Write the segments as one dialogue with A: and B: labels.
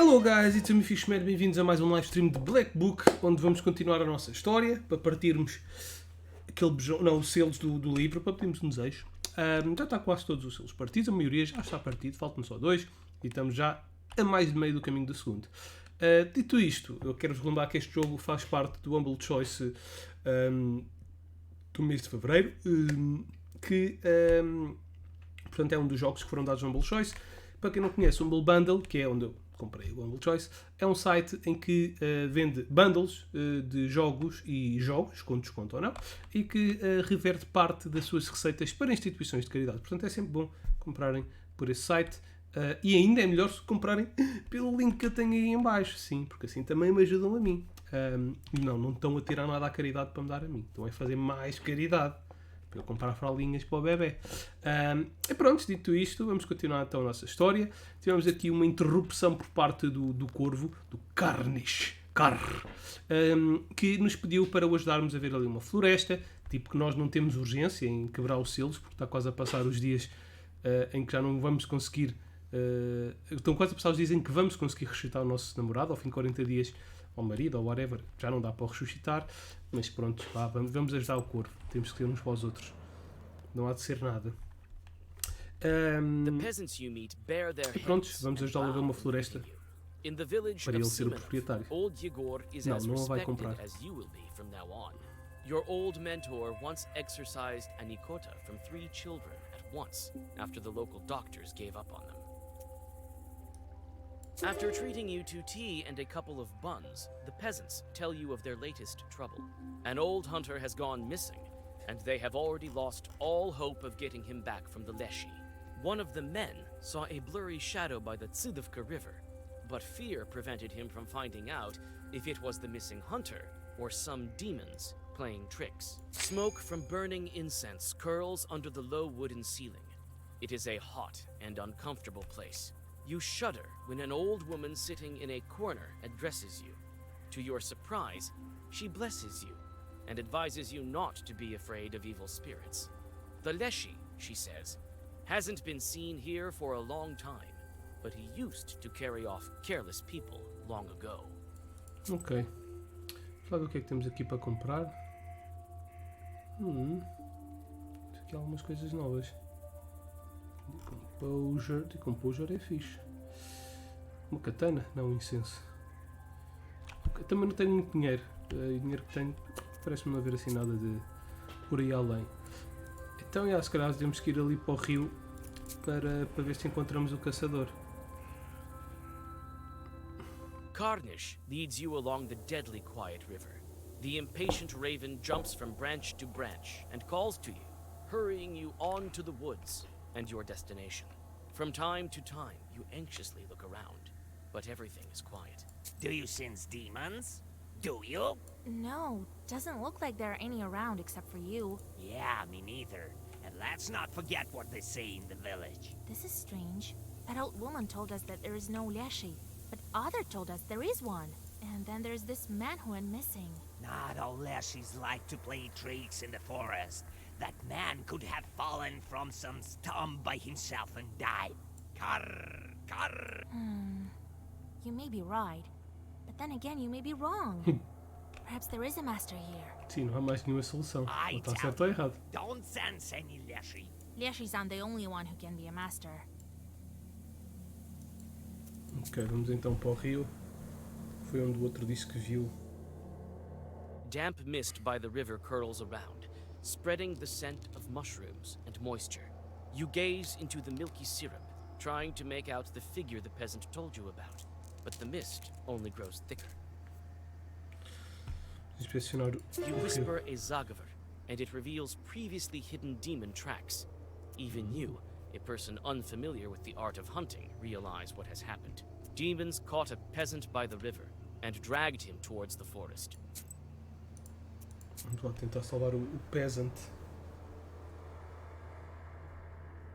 A: Hello guys, it's me Fishman, bem-vindos a mais um live stream de Black Book, onde vamos continuar a nossa história, para partirmos os selos do livro, para pedirmos um desejo. Já está quase todos os selos partidos, a maioria já está partido, faltam só 2, e estamos já a mais de meio do caminho do segundo. Dito isto, eu quero-vos lembrar que este jogo faz parte do Humble Choice do mês de Fevereiro, portanto é um dos jogos que foram dados ao Humble Choice. Para quem não conhece, o Humble Bundle, que é onde eu comprei o Humble Choice, é um site em que vende bundles de jogos com desconto ou não, e que reverte parte das suas receitas para instituições de caridade. Portanto, é sempre bom comprarem por esse site, e ainda é melhor se comprarem pelo link que eu tenho aí em baixo, sim, porque assim também me ajudam a mim. Não estão a tirar nada à caridade para me dar a mim, estão a fazer mais caridade para eu comprar fralhinhas para o bebê. E pronto, dito isto, vamos continuar então a nossa história. Tivemos aqui uma interrupção por parte do Corvo, do Carnish, que nos pediu para o ajudarmos a ver ali uma floresta, tipo que nós não temos urgência em quebrar os selos, porque está quase a passar os dias em que já não vamos conseguir... estão quase a passar os dias em que vamos conseguir ressuscitar o nosso namorado, ao fim de 40 dias, ao marido, ou whatever, já não dá para o ressuscitar, mas pronto, vamos ajudar o Corvo, temos que ser uns para os outros, não há de ser nada. E pronto, vamos ajudá-lo a ver uma floresta para ele ser o proprietário. Não a vai comprar.
B: Your old mentor once exorcised a Nikota from 3 children at once after the local doctors gave up on them. After treating you to tea and a couple of buns, the peasants tell you of their latest trouble. An old hunter has gone missing, and they have already lost all hope of getting him back from the Leshi. One of the men saw a blurry shadow by the Tsudovka River, but fear prevented him from finding out if it was the missing hunter or some demons playing tricks. Smoke from burning incense curls under the low wooden ceiling. It is a hot and uncomfortable place. You shudder when an old woman sitting in a corner addresses you. To your surprise, she blesses you and advises you not to be afraid of evil spirits. The Leshi, she says, hasn't been seen here for a long time, but he used to carry off careless people long ago.
A: Ok. Vamos ver o que é que temos aqui para comprar. Aqui há algumas coisas novas. Decomposure é fixe. Uma katana? Não, um incenso. Eu também não tenho muito dinheiro. O dinheiro que tenho parece-me não haver assim nada de por aí além. Então, se calhar temos que ir ali para o rio para ver se encontramos o caçador.
B: Carnish leads you along the deadly quiet river. The impatient raven jumps from branch to branch and calls to you, hurrying you on to the woods and your destination. From time to time, you anxiously look around, but everything is quiet.
C: Do you sense demons? Do you?
D: No, doesn't look like there are any around except for you.
C: Yeah, me neither. And let's not forget what they say in the village.
D: This is strange. That old woman told us that there is no Leshi, but Other told us there is one. And then there's this man who went missing.
C: Not all Leshis like to play tricks in the forest. That man could have fallen from some stump by himself and died. Carr, carr.
D: You may be right, but then again you may be wrong. Perhaps there is a master here.
A: Sim, não há mais nenhuma solução. Ou está certo ou errado.
C: Don't sense any Leshi.
D: Leshis aren't the only one who can be a master.
A: Ok, vamos então para o rio. Foi onde o outro disse que viu.
B: Damp mist by the river curls around, spreading the scent of mushrooms and moisture. You gaze into the milky syrup, trying to make out the figure the peasant told you about, but the mist only grows thicker. You whisper a Zagavar, and it reveals previously hidden demon tracks. Even you, a person unfamiliar with the art of hunting, realize what has happened. Demons caught a peasant by the river and dragged him towards the forest.
A: Vamos lá tentar salvar o peasant.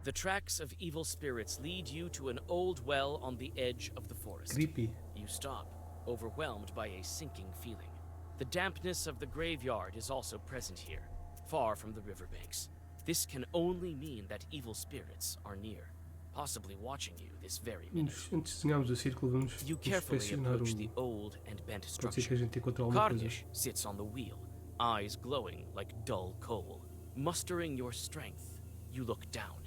B: The tracks of evil spirits lead you to an old well on the edge of the forest.
A: Creepy.
B: You stop, overwhelmed by a sinking feeling. The dampness of the graveyard is also present here, far from the riverbanks. This can only mean that evil spirits are near. possibly watching you this very minute.
A: Antes de desenharmos o círculo, vamos
B: You carefully
A: inspecionar
B: approach the
A: o...
B: old and bent
A: Pode ser que a
B: structure.
A: gente encontre alguma coisa.
B: Karnish sits on the wheel, eyes glowing like dull coal. Mustering your strength, you look down.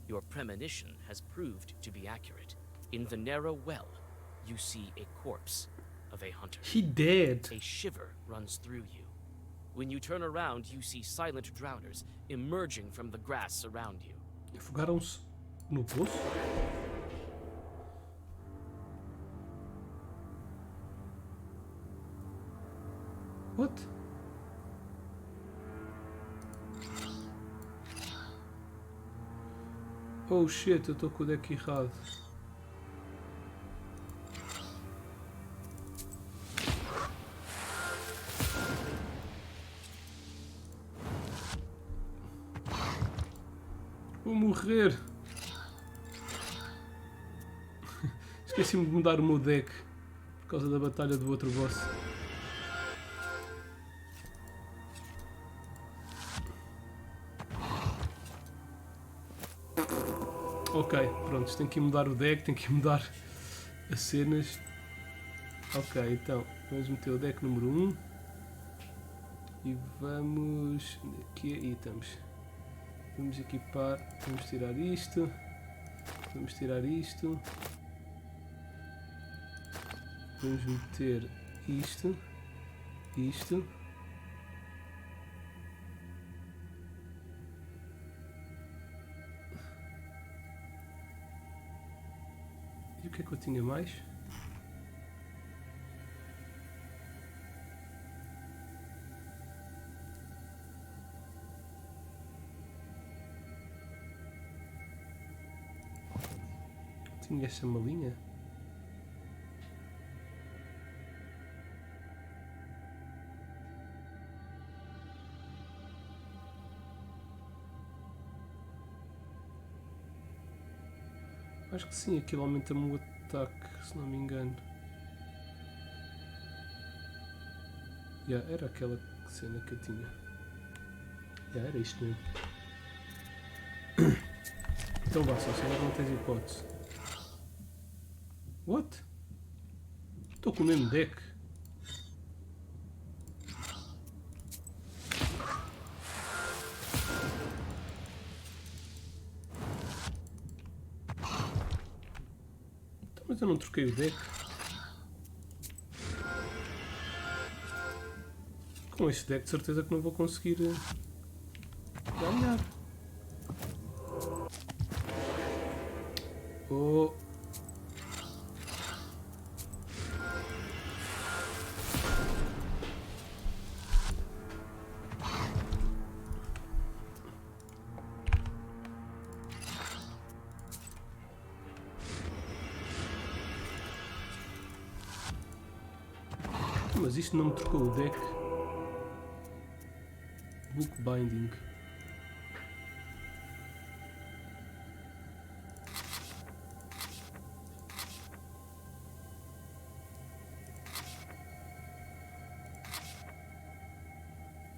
B: Your premonition has proved to be accurate. In the narrow well, you see a corpse of a hunter.
A: He dead.
B: A shiver runs through you. When you turn around, you see silent drowners emerging from the grass around you.
A: Afogaram-se no poço? What? Oh shit, eu estou com o deck errado. Vou morrer. Esqueci-me de mudar o meu deck por causa da batalha do outro boss. Ok, pronto, tenho que mudar o deck, tenho que mudar as cenas. Ok, então vamos meter o deck número 1 e vamos aqui e estamos. Vamos equipar, vamos tirar isto, vamos tirar isto, vamos meter isto, isto. E o que é que eu tinha mais? Tinha essa malinha? Acho que sim, aquilo aumenta-me o ataque, se não me engano. Era aquela cena que eu tinha. Era isto mesmo. Então vá, só agora não tens hipótese. What? Estou com o mesmo deck. Então, mas eu não troquei o deck. Com este deck de certeza que não vou conseguir ganhar. Oh. Mas isto não me trocou o deck. Bookbinding.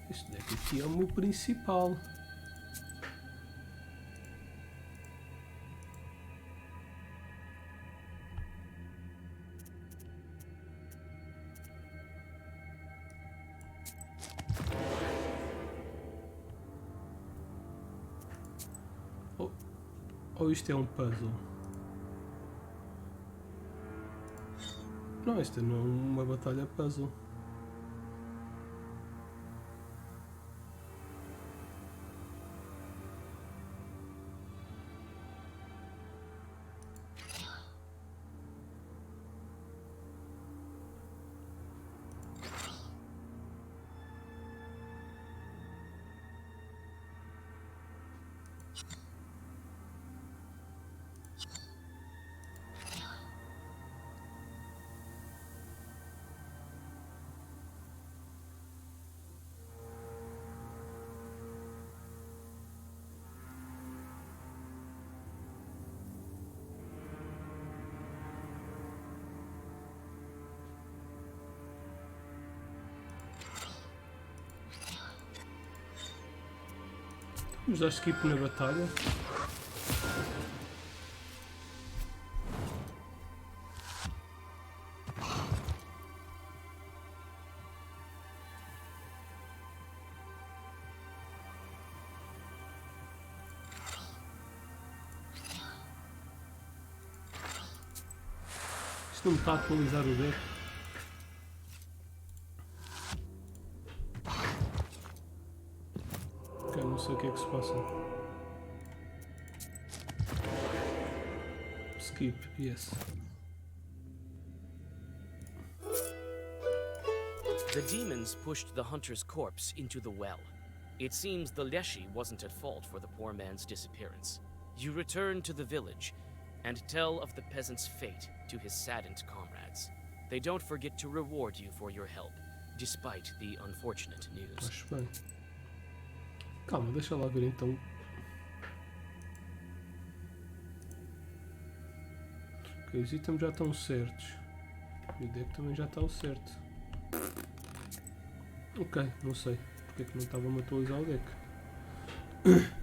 A: Este deck aqui é o meu principal. Ou isto é um puzzle? Não, esta não é uma batalha puzzle. Vamos dar skip na batalha. Se não me está a atualizar o deck. Ok, não sei o que é que se passa. Skip, yes.
B: The demons pushed the hunter's corpse into the well. It seems the Leshy wasn't at fault for the poor man's disappearance. You return to the village and tell of the peasant's fate to his saddened comrades. They don't forget to reward you for your help, despite the unfortunate news.
A: Acho bem. Calma, deixa lá ver então. Ok, os itens já estão certos. E o deck também já está o certo. Ok, não sei porque é que não estava-me a atualizar o deck.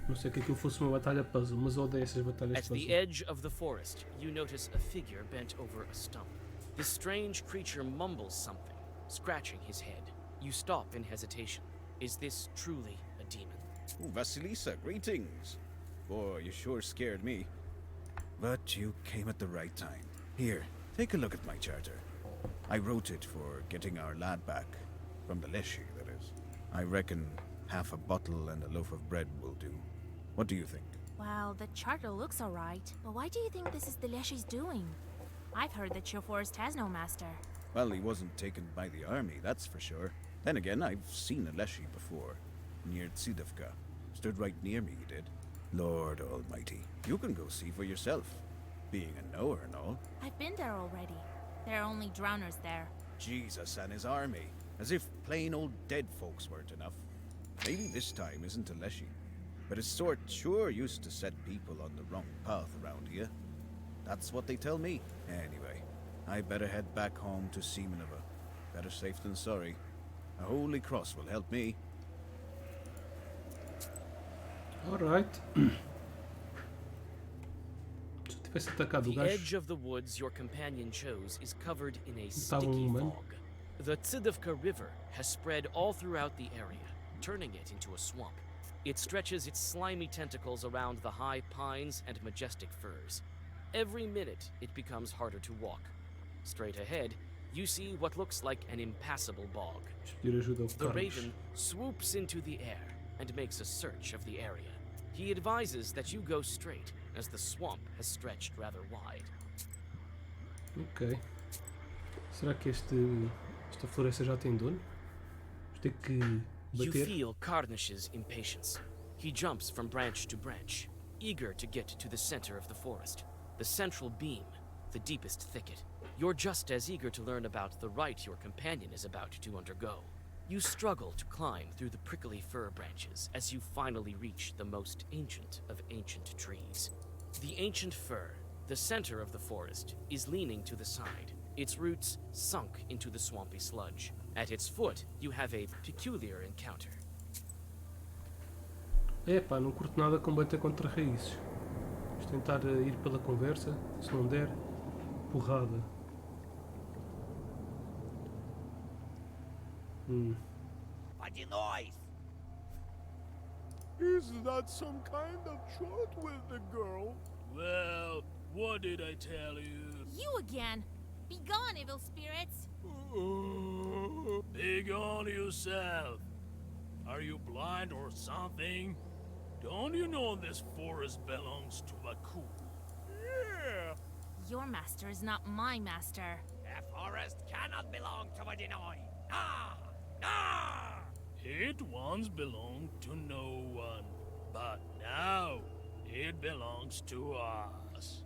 A: Não sei que aquilo fosse uma batalha puzzle, mas eu odeio essas batalhas
B: At
A: puzzle.
B: the edge of the forest, you notice a figure bent over a stump. This strange creature mumbles something, scratching his head. You stop in hesitation. Is this truly a demon?
E: Ooh, Vasilisa, greetings. Boy, you sure scared me. But you came at the right time. Here, take a look at my charter. I wrote it for getting our lad back. From the Leshy, that is. I reckon half a bottle and a loaf of bread will do. What do you think?
D: Well, the charter looks alright, but why do you think this is the Leshy's doing? I've heard that your forest has no master.
E: Well, he wasn't taken by the army, that's for sure. Then again, I've seen a Leshy before. Near Tsidovka. Stood right near me, he did. Lord almighty. You can go see for yourself. Being a knower and all.
D: I've been there already. There are only drowners there.
E: Jesus and his army. As if plain old dead folks weren't enough. Maybe this time isn't a Leshy. But his sort sure used to set people on the wrong path around here. That's what they tell me. Anyway, I better head back home to Semenova. Better safe than sorry. A holy cross will help me.
A: Alright. Se eu tivesse atacado o
B: The
A: gajo.
B: edge of the woods your companion chose is covered in a
A: Estava
B: sticky
A: humano.
B: fog. The Tsidovka River has spread all throughout the area, turning it into a swamp. It stretches its slimy tentacles around the high pines and majestic firs. Every minute, it becomes harder to walk. Straight ahead, you see what looks like an impassable bog.
A: Pedir ajuda ao
B: The
A: Carlos.
B: raven swoops into the air and makes a search of the area. He advises that you go straight, as the swamp has stretched rather wide.
A: Ok. Será que esta floresta já tem dono? Vamos ter que
B: You
A: bater.
B: feel Karnash's impatience. He jumps from branch to branch, eager to get to the center of the forest. The central beam, the deepest thicket. You're just as eager to learn about the rite your companion is about to undergo. You struggle to climb through the prickly fir branches as you finally reach the most ancient of ancient trees. The ancient fir, the center of the forest, is leaning to the side, its roots sunk into the swampy sludge. At its foot, you have a peculiar encounter.
A: Epá, não curto nada com bater contra raízes. Vamos tentar ir pela conversa. Se não der, porrada.
C: What the noise?
F: Is that some kind of shot with the girl? Well, what did I tell you?
D: You again! Be gone, evil spirits!
F: Big on yourself. Are you blind or something? Don't you know this forest belongs to Vaku? Yeah.
D: Your master is not my master.
C: The forest cannot belong to Vadinoi. Nah! Nah!
F: It once belonged to no one, but now it belongs to us.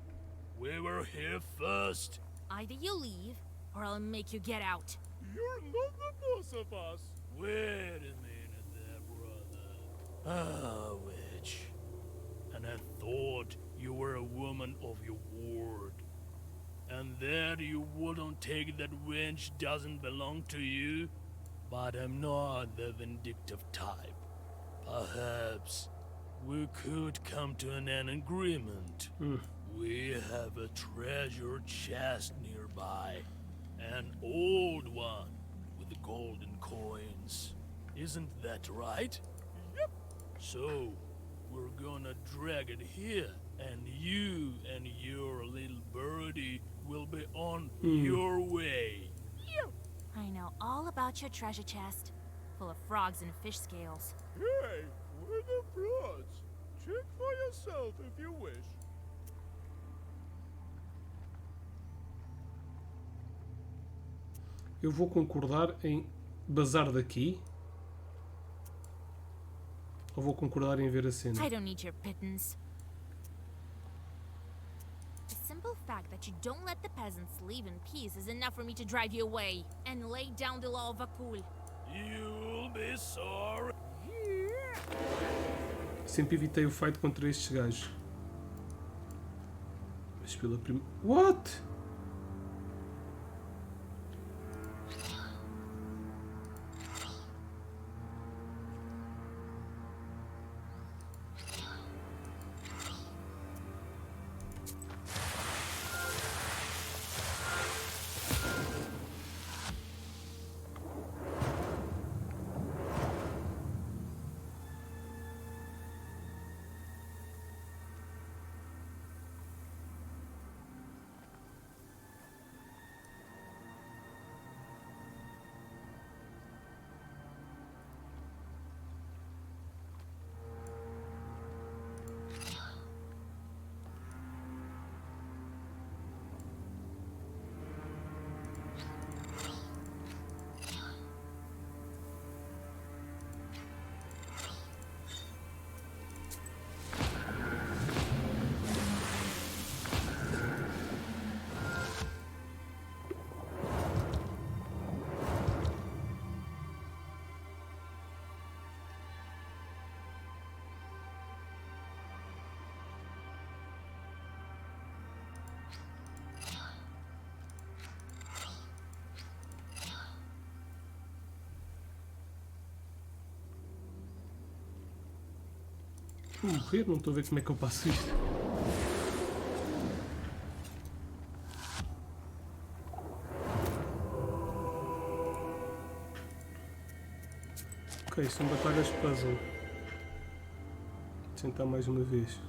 F: We were here first.
D: Either you leave, or I'll make you get out.
F: You're not the boss of us. Wait a minute there, brother. Ah, witch. And I thought you were a woman of your word. And that you wouldn't take that wench doesn't belong to you. But I'm not the vindictive type. Perhaps we could come to an agreement. We have a treasure chest nearby. An old one with the golden coins. Isn't that right? Yep. So, we're gonna drag it here, and you and your little birdie will be on your way.
D: I know all about your treasure chest, full of frogs and fish scales.
F: Hey, we're the frauds. Check for yourself if you wish.
A: Eu vou concordar em bazar daqui. Ou vou concordar em ver a cena?
D: I don't need your pittance. The simple fact that you don't let the peasants leave in peace is enough for me to drive you away and lay down the law of Vakul.
F: You'll be sorry.
A: Sempre evitei o fight contra estes gajos. Mas pela primeira... What? Vou morrer, não estou a ver como é que eu passo isto. Ok, são batalhas puzzle. Vou tentar mais uma vez.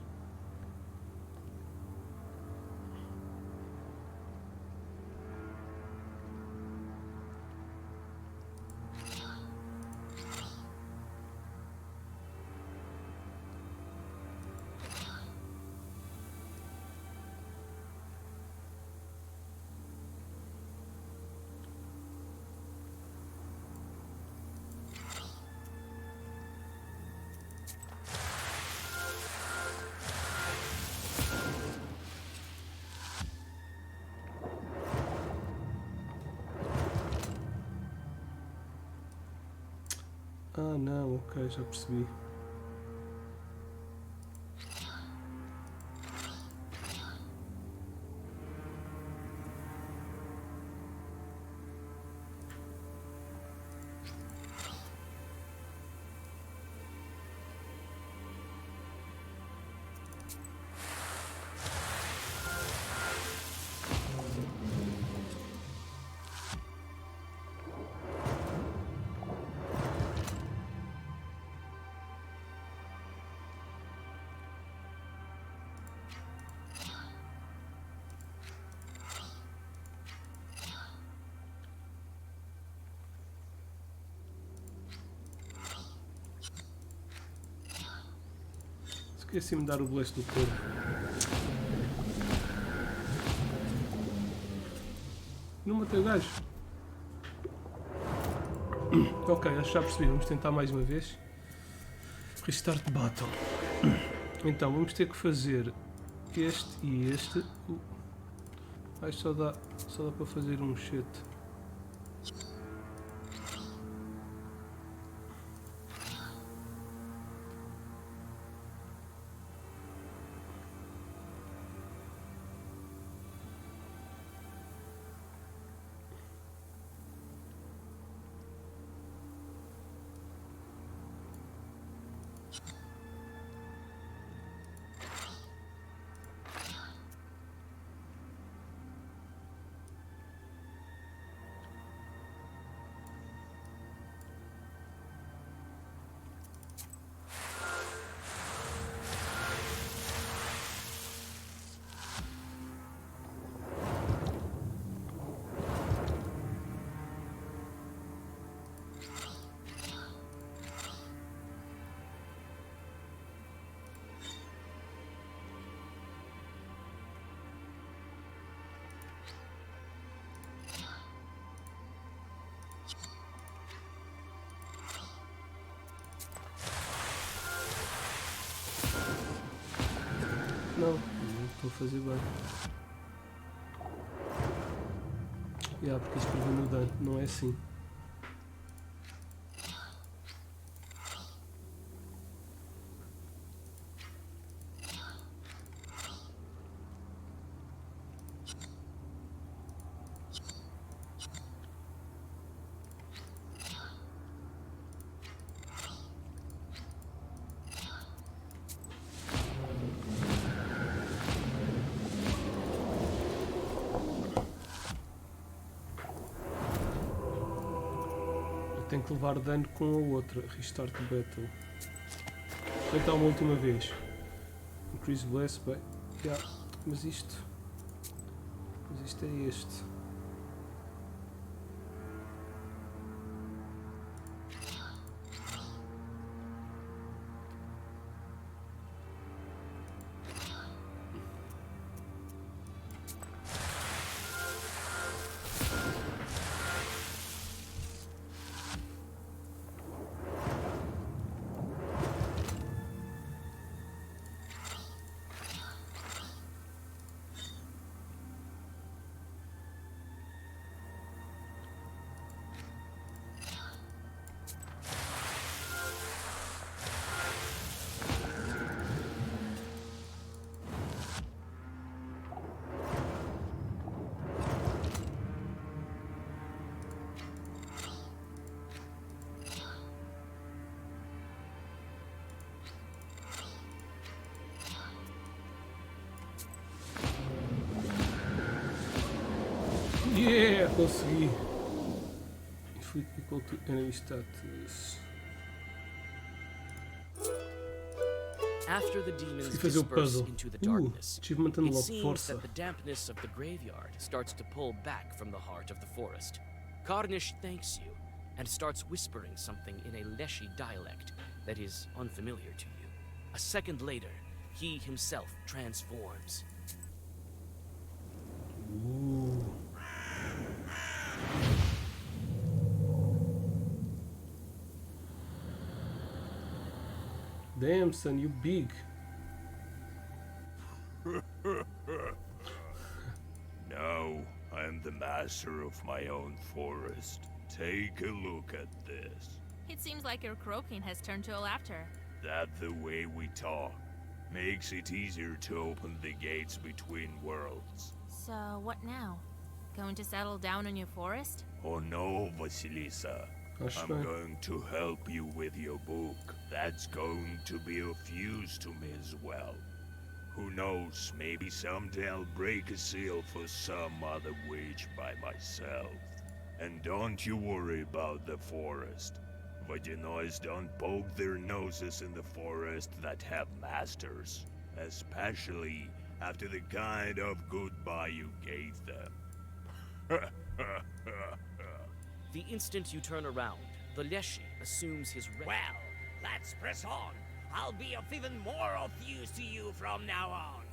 A: Ah não, ok, já percebi. Esqueci-me de dar o blast do corpo. Não matei o gajo. Ok, acho que já percebi. Vamos tentar mais uma vez. Restart battle. Então, vamos ter que fazer este e este. Acho que só dá para fazer um shit. Não estou a fazer bem. Porque isto prevê no dano, não é assim. Tenho que levar dano com a outra. Restart battle. Vou tentar uma última vez. Increase bless, bem. Mas isto é este. Yeah, consegui. Inflict equal to enemy status.
B: After the demons
A: Fazer o
B: disperse
A: puzzle.
B: into the darkness,
A: Achievement
B: it
A: unlock,
B: seems
A: força.
B: that the dampness of the graveyard starts to pull back from the heart of the forest. Karnish thanks you and starts whispering something in a Leshy dialect that is unfamiliar to you. A second later, he himself transforms.
A: Ooh. Damn, son, you big.
F: Now I am the master of my own forest. Take a look at this.
D: It seems like your croaking has turned to a laughter.
F: That the way we talk makes it easier to open the gates between worlds.
D: So, what now? Going to settle down in your forest?
F: Oh no, Vasilisa.
A: Acho
F: I'm
A: bem.
F: going to help you with your book. That's going to be of use to me as well. Who knows, maybe someday I'll break a seal for some other witch by myself. And don't you worry about the forest. Vaginoids don't poke their noses in the forest that have masters. Especially after the kind of goodbye you gave them.
B: The instant you turn around, the Leshy assumes his
C: Well, let's press on. I'll be of even more of use to you from now on.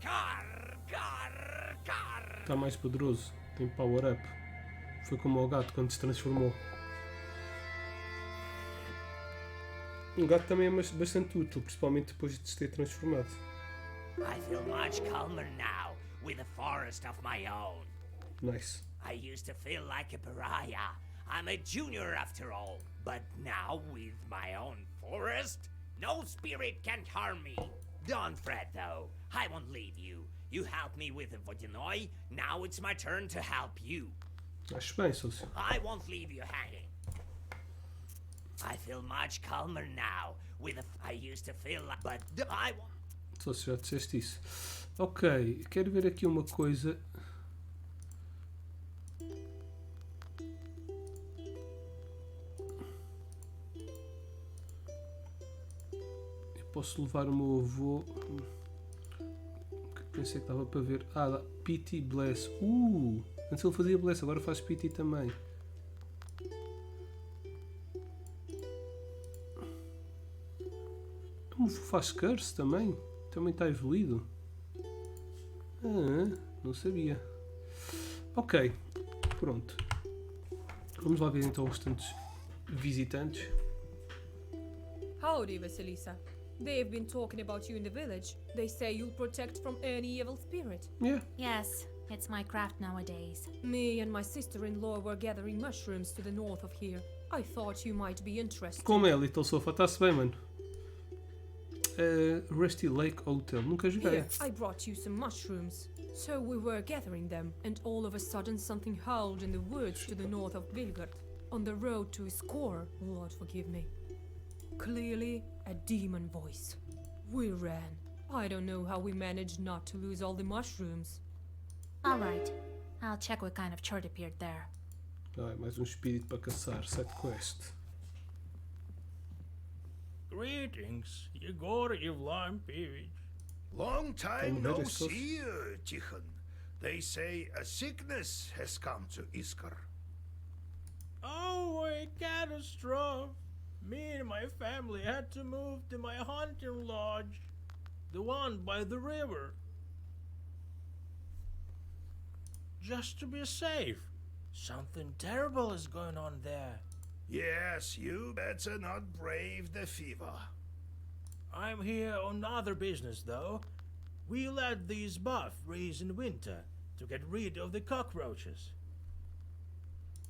C: Car, car, car.
A: Está mais poderoso. Tem power up. Foi como o gato quando se transformou. Um gato também é bastante útil, principalmente depois de se ter transformado.
C: I feel much calmer now with a forest of my own.
A: Nice.
C: I used to feel like a pariah. I'm a junior after all. But now with my own forest, no spirit can harm me. Don't fret though. I won't leave you. You helped me with the Vodinoi. Now it's my turn to help you.
A: Acho bem, sócio.
C: I won't leave you hanging. I feel much calmer now with a... I used to feel like... But I won't...
A: Sócio, já disseste isso. Ok, quero ver aqui uma coisa. Eu posso levar o meu avô. Pensei que estava para ver. Ah, Pity Bless. Antes ele fazia Bless, agora faz Pity também. O avô faz Curse também? Também está evoluído? Não sabia. Ok, pronto. Vamos lá ver então os restantes visitantes.
G: Howdy, Vasilisa. They've been talking about you in the village. They say you'll protect from any evil spirit.
A: Yeah.
D: Yes, it's my craft nowadays.
G: Me and my sister-in-law were gathering mushrooms to the north of here. I thought you might be interested.
A: Como é, Little Sofa? Está-se bem, mano. Rusty Lake Hotel. Nunca joguei.
G: Here, I brought you some mushrooms. So we were gathering them, and all of a sudden something howled in the woods to the north of Vilgard. On the road to Iskor, Lord forgive me. Clearly a demon voice. We ran. I don't know how we managed not to lose all the mushrooms.
D: Alright, I'll check what kind of chart appeared there.
A: Ai, mais um espírito para caçar. Side quest.
F: Greetings, Yegor Yevlaim Pevich.
H: Long time
A: Can
H: no
A: we discuss?
H: see, Tikhon. They say a sickness has come to Iskar.
F: Oh, a catastrophe. Me and my family had to move to my hunting lodge, the one by the river. Just to be safe. Something terrible is going on there.
H: Yes, you better not brave the fever.
F: I'm here on other business, though. We let these buff raise in winter to get rid of the cockroaches.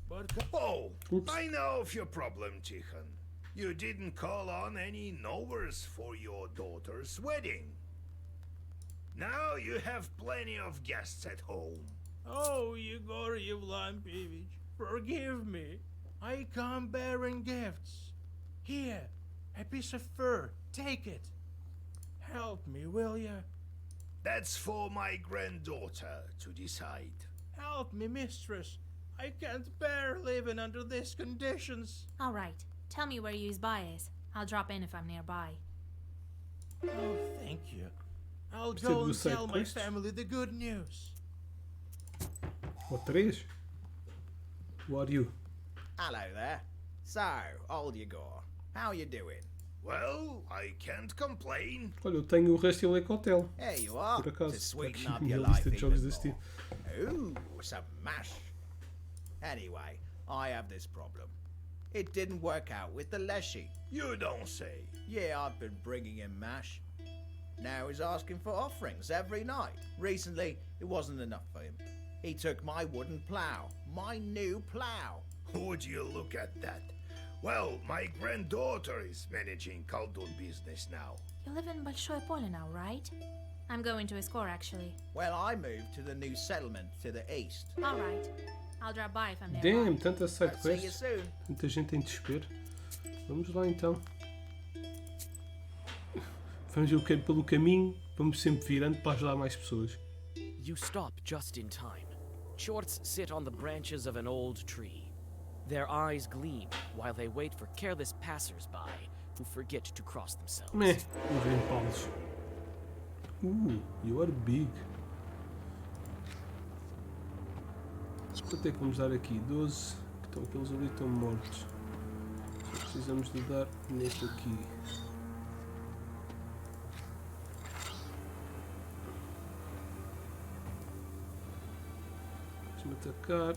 F: But
H: Oh,
A: Oops.
H: I know of your problem, Tikhon. You didn't call on any knowers for your daughter's wedding. Now you have plenty of guests at home.
F: oh, Yegor Yevlaim Pevich, forgive me. I come bearing gifts. Here, a piece of fur. Take it. Help me, will you?
H: That's for my granddaughter to decide.
F: Help me, mistress. I can't bear living under these conditions.
D: Alright, tell me where you's by is. I'll drop in if I'm nearby.
F: Oh, thank you. I'll
A: Precisa
F: go
A: do
F: and
A: side
F: tell my
A: quest?
F: family the good news.
A: Ou 3? What are you?
E: Hello there. So, old Yegor, how you doing?
H: Well, I can't complain.
A: Olha, eu tenho o Rusty Lake Hotel.
E: Here you are,
A: Por acaso.
E: to
A: Está
E: sweeten
A: aqui
E: up
A: na
E: your
A: minha
E: life
A: lista de
E: even
A: jogos desse
E: more.
A: tipo.
E: Ooh, some mash. Anyway, I have this problem. It didn't work out with the Leshy.
H: You don't say.
E: Yeah, I've been bringing him mash. Now he's asking for offerings every night. Recently, it wasn't enough for him. He took my wooden plough, my new plough.
H: Would you look at that? Well, my granddaughter is managing Khaldun business now.
D: You live in Большое Поле now, right? I'm going to Iskor actually.
E: Well, I moved to the new settlement to the east.
D: Alright, I'll drop by if I'm nearby.
A: Damn, tanta side
E: I'll see you
A: quest.
E: soon.
A: Tanta gente em desespero. Vamos lá então. Vamos ver pelo caminho. Vamos sempre virando para ajudar mais pessoas.
B: You stop just in time. Shorts sit on the branches of an old tree. Their eyes gleam while they wait for careless passers-by who forget to cross themselves.
A: Meh, os vendo paus. You are big. Quanto é que vamos dar aqui? 12. Então aqueles ali estão mortos. Só precisamos de dar neste aqui. Deixa-me atacar.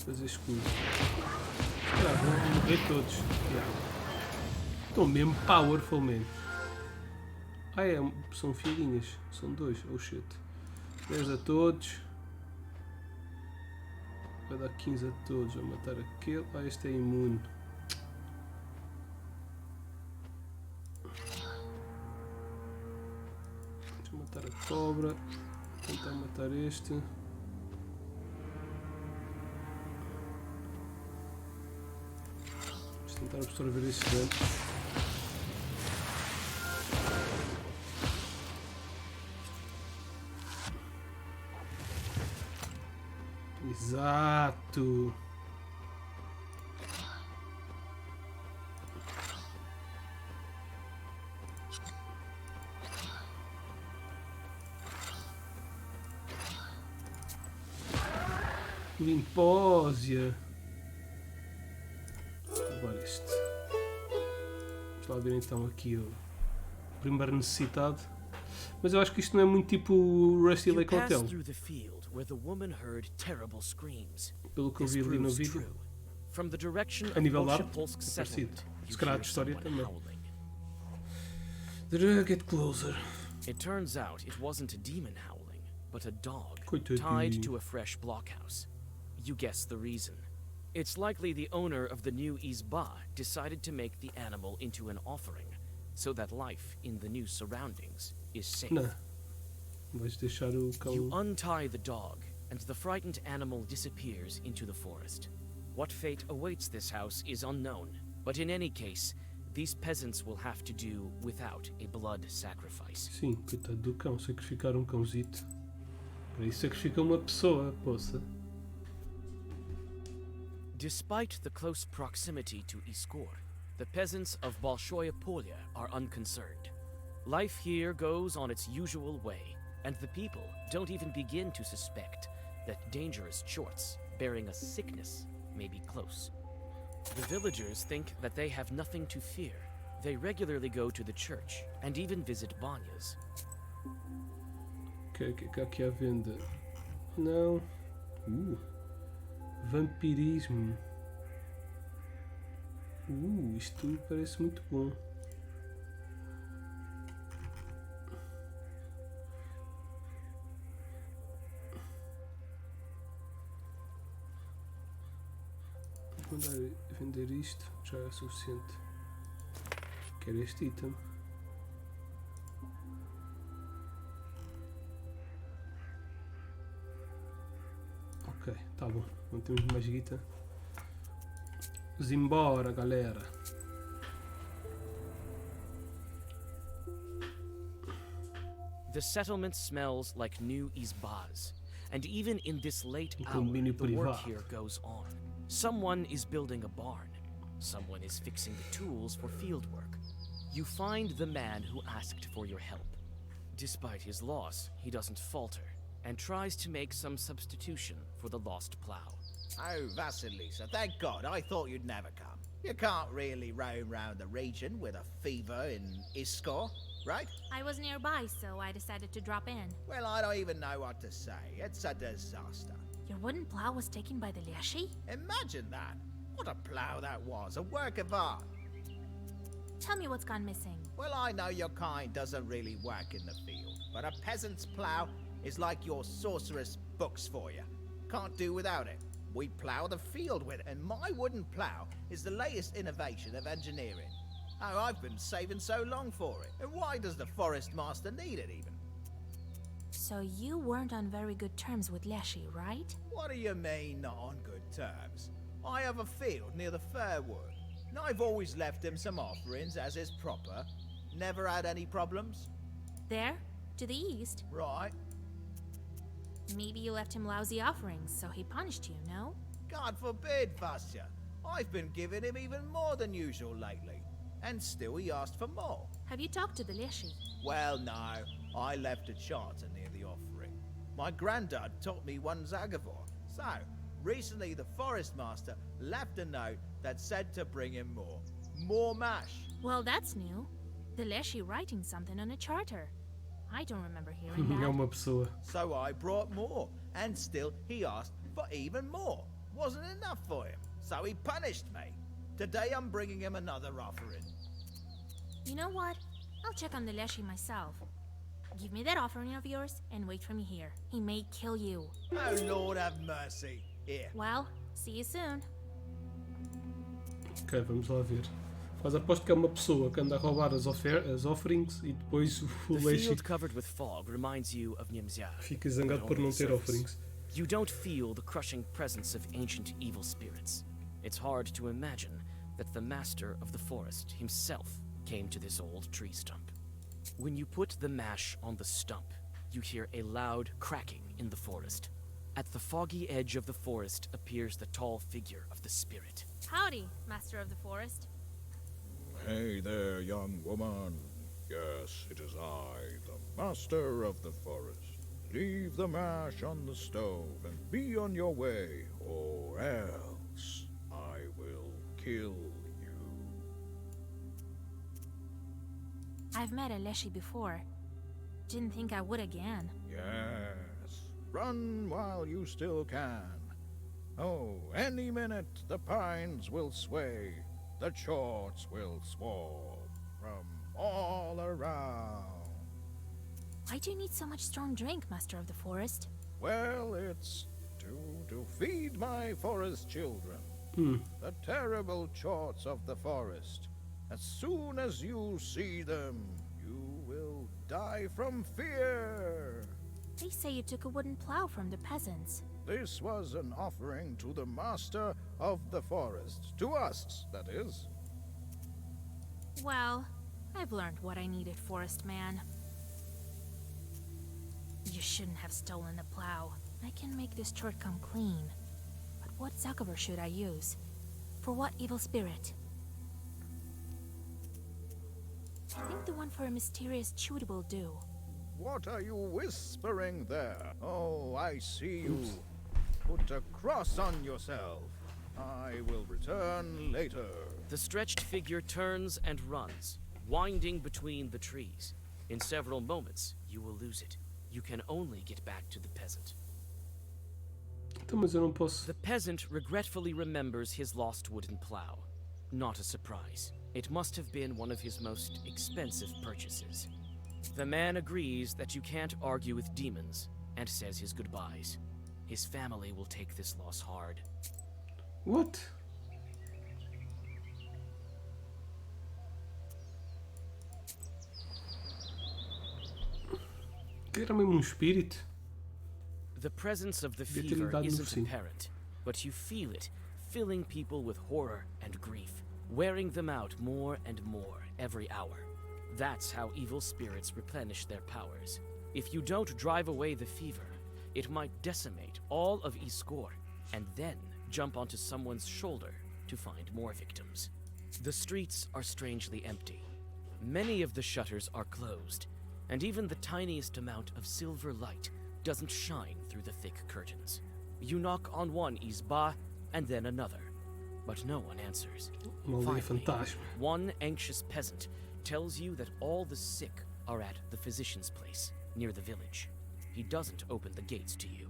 A: Fazer escudo. Vão morrer todos. Estão mesmo powerful, man. Ah, são filhinhas. São 2. Oh shit. 10 a todos. Vai dar 15 a todos. Vai matar aquele. Ah, este é imune. Deixa eu matar a cobra. Tentar matar este. Vamos tentar absorver esse dano. Exato. Limpósia. Agora este. Vamos lá ver então aqui o primeiro necessitado. Mas eu acho que isto não é muito tipo o Rusty
B: You
A: Lake
B: pass
A: Hotel.
B: through the field where the woman heard terrible screams.
A: Pelo que eu
B: This
A: vi ali no
B: proves
A: vídeo.
B: true. From the direction
A: A nível
B: of
A: de arte,
B: Bolshepolsk
A: é parecido.
B: settlement,
A: Se
B: you
A: calhar
B: hear
A: de história
B: someone
A: também.
B: howling.
A: Get closer.
B: It turns out it wasn't a demon howling, but a dog
A: Coitadinho.
B: tied to a fresh blockhouse. You guess the reason. It's likely the owner of the new Izba decided to make the animal into an offering, so that life in the new surroundings is safe.
A: Não. Vais deixar o cão.
B: You untie the dog, and the frightened animal disappears into the forest. What fate awaits this house is unknown, but in any case, these peasants will have to do without a blood sacrifice.
A: Sim, coitado do cão. Sacrificar um cãozito. Para isso sacrifica uma pessoa, poça.
B: Despite the close proximity to Iskor, the peasants of Bolshoye Polya are unconcerned. Life here goes on its usual way, and the people don't even begin to suspect that dangerous chorts bearing a sickness may be close. The villagers think that they have nothing to fear. They regularly go to the church and even visit banyas.
A: O que é que há aqui à venda? Não. Vampirismo. Isto parece muito bom. Vou mandar vender isto, já é suficiente. Quero este item. Ok, tá bom. Não temos mais guita. Vamos embora, galera.
B: The settlement smells like new Izbaz, and even in this late hour,
A: condomínio
B: the work
A: privado.
B: here goes on. Someone is building a barn. Someone is fixing the tools for fieldwork. You find the man who asked for your help. Despite his loss, he doesn't falter, and tries to make some substitution for the lost plow.
E: Oh, Vasilisa, thank God, I thought you'd never come. You can't really roam round the region with a fever in Iskor, right?
D: I was nearby, so I decided to drop in.
E: Well, I don't even know what to say. It's a disaster.
D: Your wooden plow was taken by the Leshi?
E: Imagine that. What a plough that was, a work of art.
D: Tell me what's gone missing.
E: Well, I know your kind doesn't really work in the field, but a peasant's plough is like your sorceress books for you. Can't do without it. We plough the field with it, and my wooden plough is the latest innovation of engineering. Oh, I've been saving so long for it. And why does the forest master need it even?
D: So you weren't on very good terms with Leshi, right?
E: What do you mean, not on good terms? I have a field near the Fairwood, and I've always left him some offerings as is proper. Never had any problems.
D: There? To the east?
E: Right.
D: Maybe you left him lousy offerings, so he punished you, no?
E: God forbid, Vasya. I've been giving him even more than usual lately. And still he asked for more.
D: Have you talked to the Leshi?
E: Well, no. I left a charter near the offering. My granddad taught me one Zagavor. So, recently the forest master left a note that said to bring him more. More mash.
D: Well, that's new. The Leshi writing something on a charter. I don't remember hearing
A: É
D: that.
A: uma pessoa.
E: So I brought more. And still he asked for even more. Wasn't enough for him. So he punished me. Today I'm bringing him another offering.
D: You know what? I'll check on the Leshi myself. Give me that offering of yours and wait for me here. He may kill you.
E: Oh, Lord have mercy. Here.
D: Well, see you soon.
A: Ok, vamos lá ver. Mas aposto que é uma pessoa que anda a roubar as offerings e depois o
B: The
A: Leshi
B: field covered with fog reminds you of Nimzia.
A: fica zangado por não ter offerings.
B: You don't feel the crushing presence of ancient evil spirits. It's hard to imagine that the master of the forest himself came to this old tree stump. When you put the mash on the stump, you hear a loud cracking in the forest. At the foggy edge of the forest appears the tall figure of the spirit.
D: Howdy, Master of the Forest.
I: Hey there, young woman. Yes, it is I, the master of the forest. Leave the mash on the stove and be on your way, or else I will kill you.
D: I've met a Leshi before. Didn't think I would again.
I: Yes, run while you still can. Oh, any minute the pines will sway, the chorts will swarm. From all around.
D: Why do you need so much strong drink, Master of the Forest?
I: Well, it's to feed my forest children. The terrible chorts of the forest. As soon as you see them, you will die from fear.
D: They say you took a wooden plow from the peasants.
I: This was an offering to the master of the forest. To us, that is.
D: Well, I've learned what I needed, Forest Man. You shouldn't have stolen the plow. I can make this chort come clean. But what Zakover should I use? For what evil spirit? I think the one for a mysterious chewed will do.
I: What are you whispering there? Oh, I see you. Put a cross on yourself. I will return later.
B: The stretched figure turns and runs, winding between the trees. In several moments, you will lose it. You can only get back to the peasant.
A: Então, mas eu não posso.
B: The peasant regretfully remembers his lost wooden plow. Not a surprise. It must have been one of his most expensive purchases. The man agrees that you can't argue with demons and says his goodbyes. His family will take this loss hard.
A: What? Que era mesmo espírito?
B: The presence of the
A: Devia ter lhe
B: fever
A: dado no
B: isn't
A: focinho.
B: apparent, but you feel it, filling people with horror and grief, wearing them out more and more every hour. That's how evil spirits replenish their powers. If you don't drive away the fever, it might decimate all of Iskor, and then jump onto someone's shoulder to find more victims. The streets are strangely empty. Many of the shutters are closed, and even the tiniest amount of silver light doesn't shine through the thick curtains. You knock on one izba and then another, but no one answers.
A: Uma aldeia
B: Finally,
A: fantasma.
B: one anxious peasant tells you that all the sick are at the physician's place, near the village. He doesn't open the gates to you.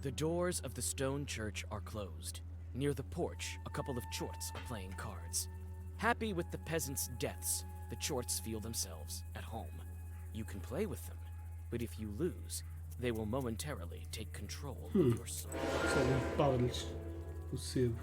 B: The doors of the stone church are closed. Near the porch, a couple of chorts are playing cards. Happy with the peasants' deaths, the chorts feel themselves at home. You can play with them, but if you lose, they will momentarily take control of your soul.
A: Só limpava-lhes o sebo.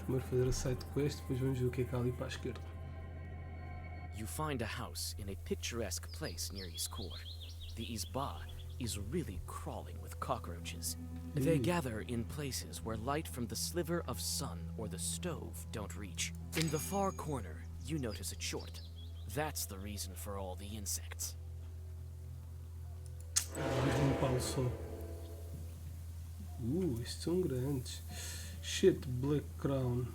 A: Primeiro fazer a side quest, depois vamos ver o que é que há ali para a esquerda.
B: You find a house in a picturesque place near Iskor. The Izba is really crawling with cockroaches. They gather in places where light from the sliver of sun or the stove don't reach. In the far corner, you notice a chort. That's the reason for all the insects.
A: Vamos limpá-lo só. Estes são grandes. Shit, Black Crown.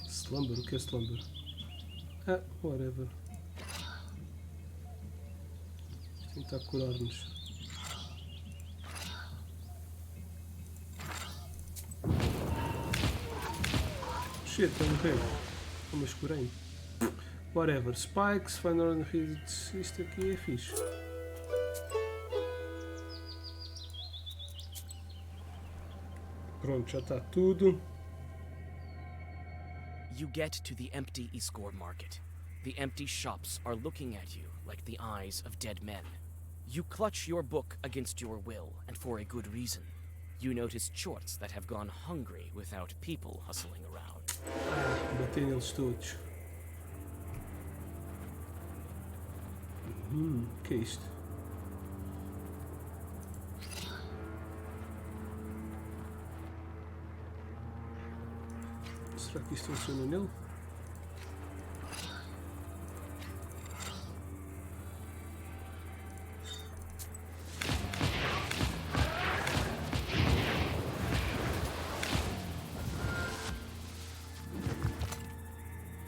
A: Slumber? O que é slumber? Ah, whatever. Vamos tentar curar-nos. Shit, eu morri. Mas curei-me. Whatever. Spikes, Final Hits. Isto aqui é fixe. Pronto, já está tudo.
B: You get to the empty Iskor market. The empty shops are looking at you like the eyes of dead men. You clutch your book against your will, and for a good reason. You notice chorts that have gone hungry without people hustling around.
A: Bater neles todos. O que é isto? Será que isto funciona nele?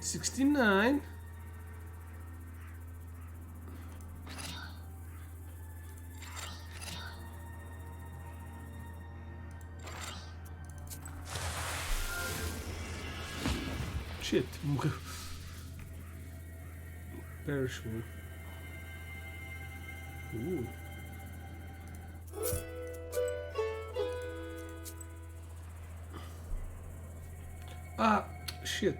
A: $69. Shit, morreu. Perishable. Ah, shit.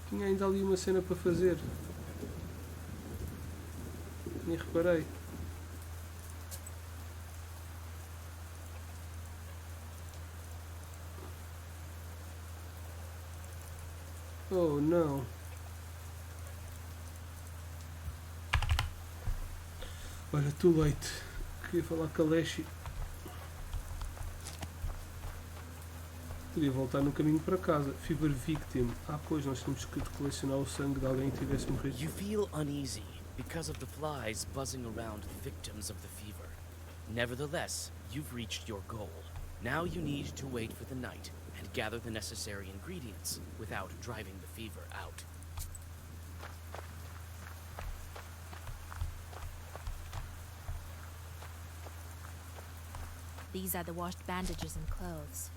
A: Tinha ainda ali uma cena para fazer. Nem reparei. Oh não. Olha, too late. Queria falar com a Leshy. Podia voltar no caminho para casa. Fever victim. Ah, pois, nós temos que colecionar o sangue de alguém que tivesse morrido.
B: You feel uneasy because of the flies buzzing around the victims of the fever. Nevertheless, you've reached your goal. Now you need to wait for the night and gather the necessary ingredients without driving the fever out.
D: These are the washed bandages and clothes.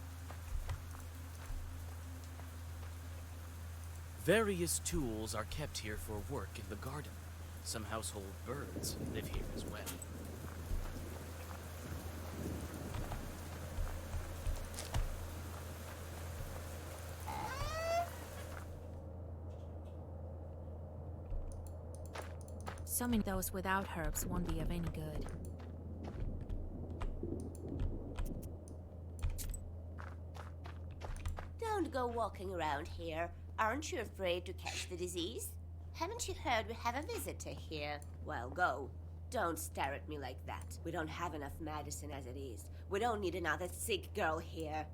B: Various tools are kept here for work in the garden. Some household birds live here as well.
D: So many of those without herbs won't be of any good.
J: Don't go walking around here. Aren't you afraid to catch the disease? Haven't you heard we have a visitor here? Well, go. Don't stare at me like that. We don't have enough medicine as it is. We don't need another sick girl here.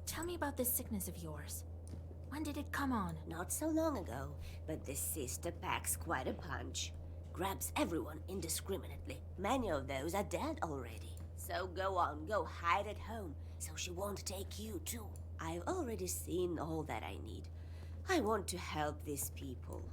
D: Tell me about this sickness of yours. When did it come on?
J: Not so long ago, but this sister packs quite a punch. Grabs everyone indiscriminately. Many of those are dead already. So go on, go hide at home, so she won't take you too. I've already seen all that I need. I want to help these people.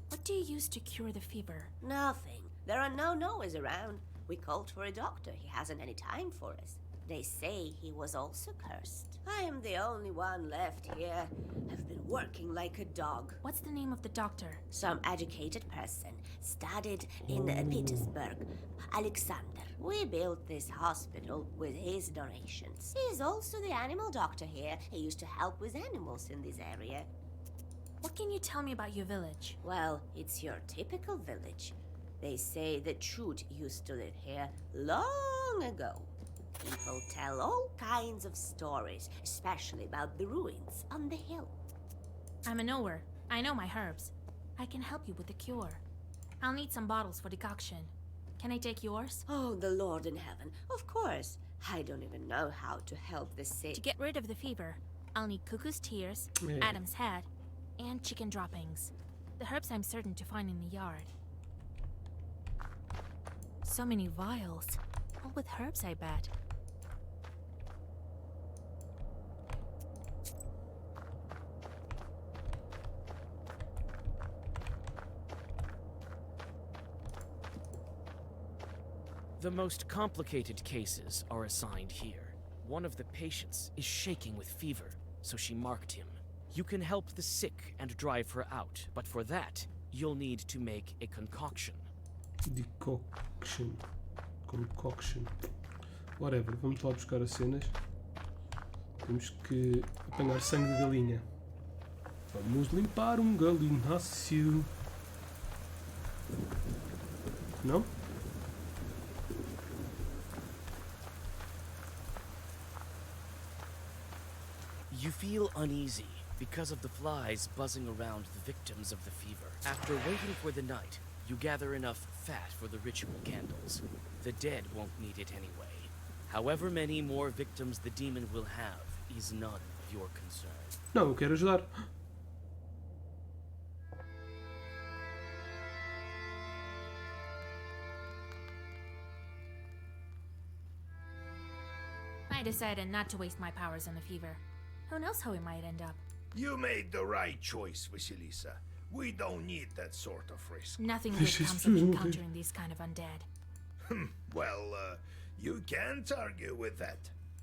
D: What do you use to cure the fever?
J: Nothing. There are no Noahs around. We called for a doctor. He hasn't any time for us. They say he was also cursed. I am the only one left here. I've been working like a dog.
D: What's the name of the doctor?
J: Some educated person. Studied in Petersburg. Alexander. We built this hospital with his donations. He's also the animal doctor here. He used to help with animals in this area.
D: What can you tell me about your village?
J: Well, it's your typical village. They say that Trude used to live here long ago. People tell all kinds of stories, especially about the ruins on the hill.
D: I'm a knower. I know my herbs. I can help you with the cure. I'll need some bottles for decoction. Can I take yours?
J: Oh, the Lord in heaven. Of course. I don't even know how to help the sick.
D: To get rid of the fever, I'll need cuckoo's tears, Adam's head, and chicken droppings. The herbs I'm certain to find in the yard. So many vials. All with herbs, I bet.
B: The most complicated cases are assigned here. One of the patients is shaking with fever, so she marked him. You can help the sick and drive her out, but for that, you'll need to make a concoction.
A: Decoction. Concoction. Whatever, vamos lá buscar as cenas. Temos que apanhar sangue de galinha. Vamos limpar um galináceo. Não?
B: You feel uneasy because of the flies buzzing around the victims of the fever. After waiting for the night, you gather enough fat for the ritual candles. The dead won't need it anyway. However many more victims the demon will have is none of your concern.
A: Não, eu quero ajudar.
D: I decided not to waste my powers on the fever. Who knows how we might end up?
H: You made the right choice, Vasilisa. We don't need that sort of risk.
D: Nothing good comes of encountering these kind of undead.
H: Well, you can't argue with that.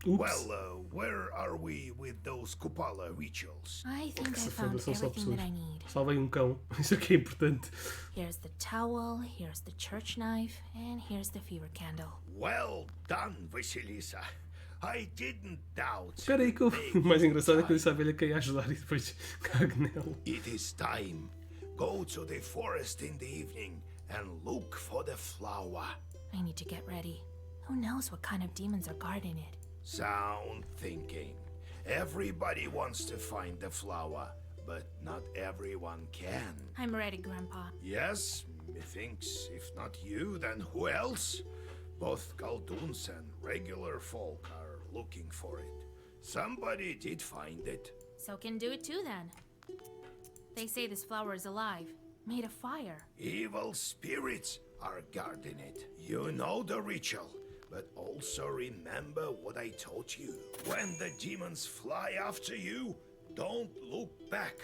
A: Oops.
H: Well, where are we with those Kupala rituals?
D: I think I
A: Se
D: found
A: foda, são só
D: everything that
A: pessoas.
D: I need.
A: Salvei um cão. Isso aqui é importante.
D: Here's the towel, here's the church knife, and here's the fever candle.
H: Well done, Vasilisa. I didn't doubt.
A: Espera aí que o mais engraçado é que eu disse à velha que ia ajudar e depois cago nela.
H: It is time. Go to the forest in the evening and look for the flower.
D: I need to get ready. Who knows what kind of demons are guarding it?
H: Sound thinking. Everybody wants to find the flower, but not everyone can.
D: I'm ready, Grandpa.
H: Yes, methinks if not you, then who else? Both Galdoons and regular folk are looking for it. Somebody did find it.
D: So can do it too then. They say this flower is alive, made of fire.
H: Evil spirits are guarding it. You know the ritual, but also remember what I taught you. When the demons fly after you, don't look back.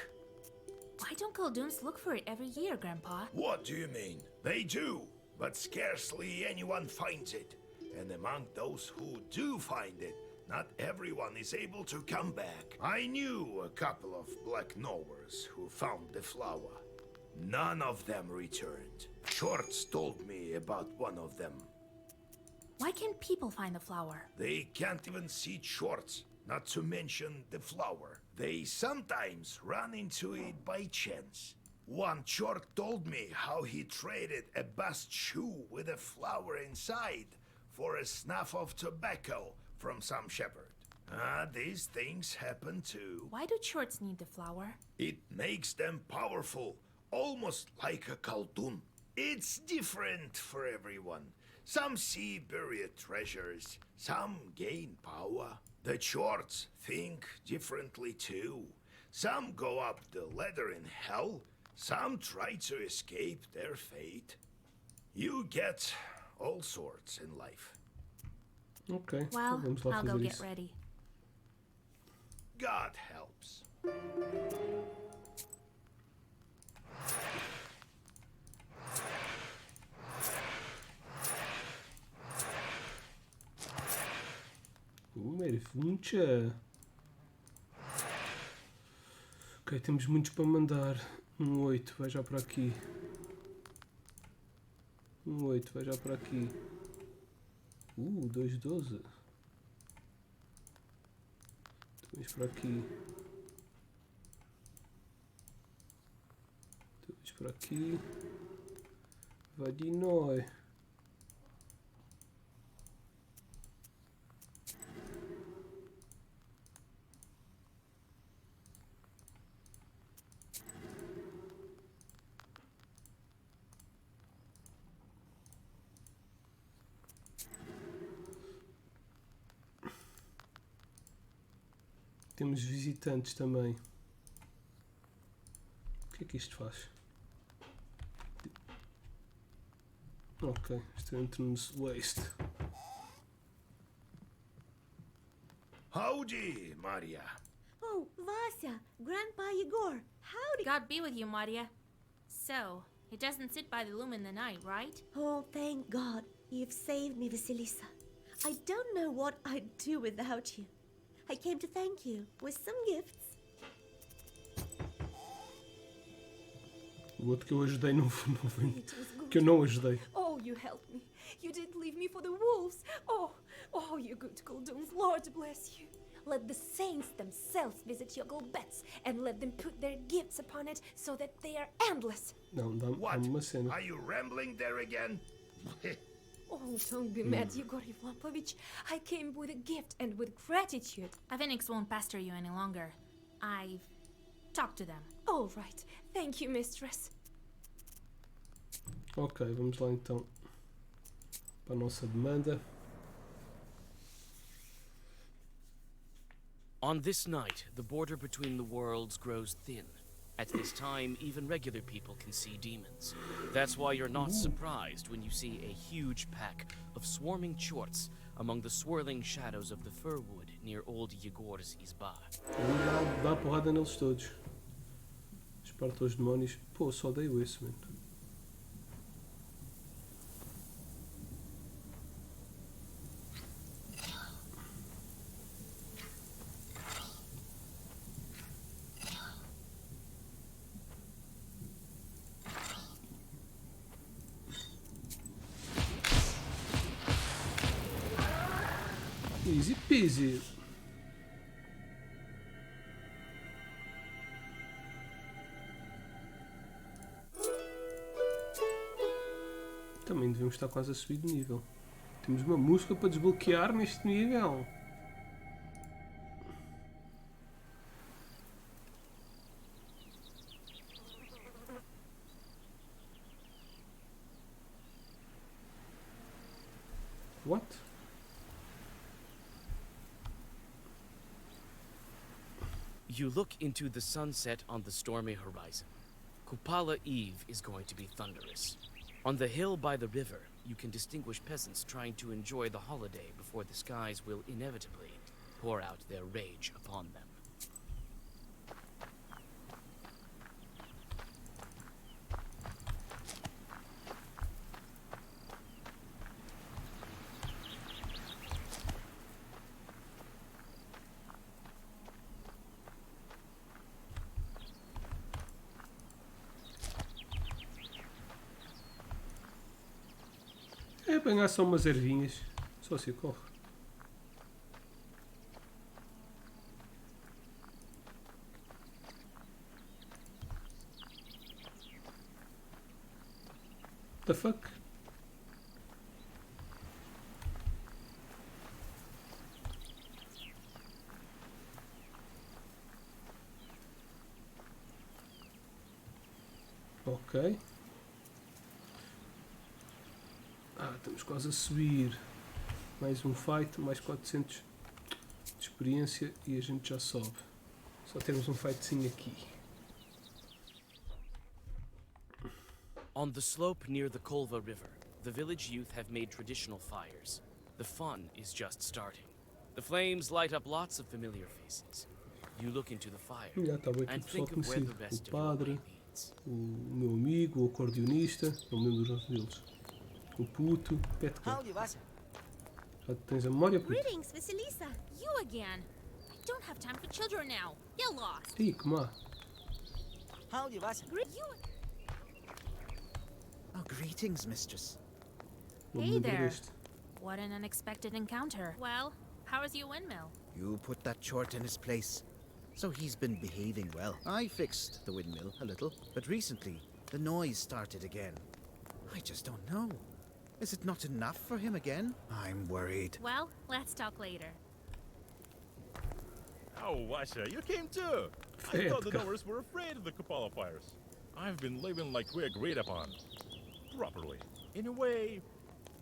D: Why don't Galdoons look for it every year, Grandpa?
H: What do you mean? They do, but scarcely anyone finds it. And among those who do find it, not everyone is able to come back. I knew a couple of black knowers who found the flower. None of them returned. Shorts told me about one of them.
D: Why can't people find the flower?
H: They can't even see Shorts, not to mention the flower. They sometimes run into it by chance. One short told me how he traded a bast shoe with a flower inside for a snuff of tobacco from some shepherd. These things happen too.
D: Why do shorts need the flower?
H: It makes them powerful, almost like a Khaldun. It's different for everyone. Some see buried treasures, some gain power. The shorts think differently too. Some go up the ladder in hell, some try to escape their fate. You get all sorts in life.
A: Ok,
D: Well,
A: vamos lá
D: I'll go
A: fazer
D: get
A: isso.
D: ready.
H: God helps.
A: Maravilha. Ok, temos muitos para mandar. 8, vai já para aqui. 8, vai já para aqui. 212. Vamos para aqui. 2 para aqui. Vai de nós. Temos visitantes também. O que é que isto faz? Ok, strengthens waste.
H: Howdy, Maria.
J: Oh, Vasya, Grandpa Igor, howdy.
D: God be with you, Maria. So, it doesn't sit by the loom in the night, right?
J: Oh, thank God. You've saved me, Vasilisa. I don't know what I'd do without you. I came to thank you with some gifts.
A: O outro que eu ajudei não foi.
G: It was good.
A: Que eu não ajudei.
G: Oh, you helped me. You didn't leave me for the wolves. Oh, you good Galdoons. Lord bless you. Let the saints themselves visit your beds and let them put their gifts upon it so that they are endless.
A: Não, dá-me
H: What?
A: uma cena.
H: Are you rambling there again?
G: Oh, don't be mad, Yegor Yevlapovich. I came with a gift and with gratitude.
D: Avenix won't pester you any longer. I've talked to them.
G: All right. Thank you, mistress.
A: Ok, vamos lá então para a nossa demanda.
B: On this night, the border between the worlds grows thin. At this time, even regular people can see demons. That's why you're not surprised when you see a huge pack of swarming chorts among the swirling shadows of the firwood near old Yegor's Izba.
A: Dá porrada neles todos. Esparta os demónios. Pô, só odeio esse, mano. Easy peasy. Também devemos estar quase a subir de nível. Temos uma música para desbloquear neste nível. What?
B: You look into the sunset on the stormy horizon. Kupala Eve is going to be thunderous. On the hill by the river, you can distinguish peasants trying to enjoy the holiday before the skies will inevitably pour out their rage upon them.
A: É apanhar só umas ervinhas. Só se corre. The fuck? Ok. Estamos quase a subir. Mais um fight, mais 400 de experiência e a gente já sobe. Só temos um fightzinho aqui.
B: On the slope near the Kolva River, the village youth have made traditional fires. The fun is just starting. The flames light up lots of familiar faces. You look into the fire
A: Já está bem aqui
B: and
A: o pessoal
B: think of where
A: conhecido.
B: the rest
A: O
B: of your way
A: padre,
B: leads.
A: o meu amigo, o acordeonista. Não me lembro dos nomes deles. O puto. Pet
K: How
A: cat.
K: you was?
A: Já tens a memória, puto?
D: Greetings, Vasilisa. You again. I don't have time for children now. Get lost.
A: Ih, que má.
K: How you was?
D: You.
K: Oh, greetings, mistress.
A: Não me
D: Hey
A: lembro
D: there.
A: deste.
D: What an unexpected encounter. Well, how is your windmill?
K: You put that chort in his place. So he's been behaving well. I fixed the windmill a little, but recently the noise started again. I just don't know. Is it not enough for him again? I'm worried.
D: Well, let's talk later.
L: Oh, Washa, you came too! I thought the Knowers were afraid of the Kupala fires. I've been living like we agreed upon. Properly. In a way,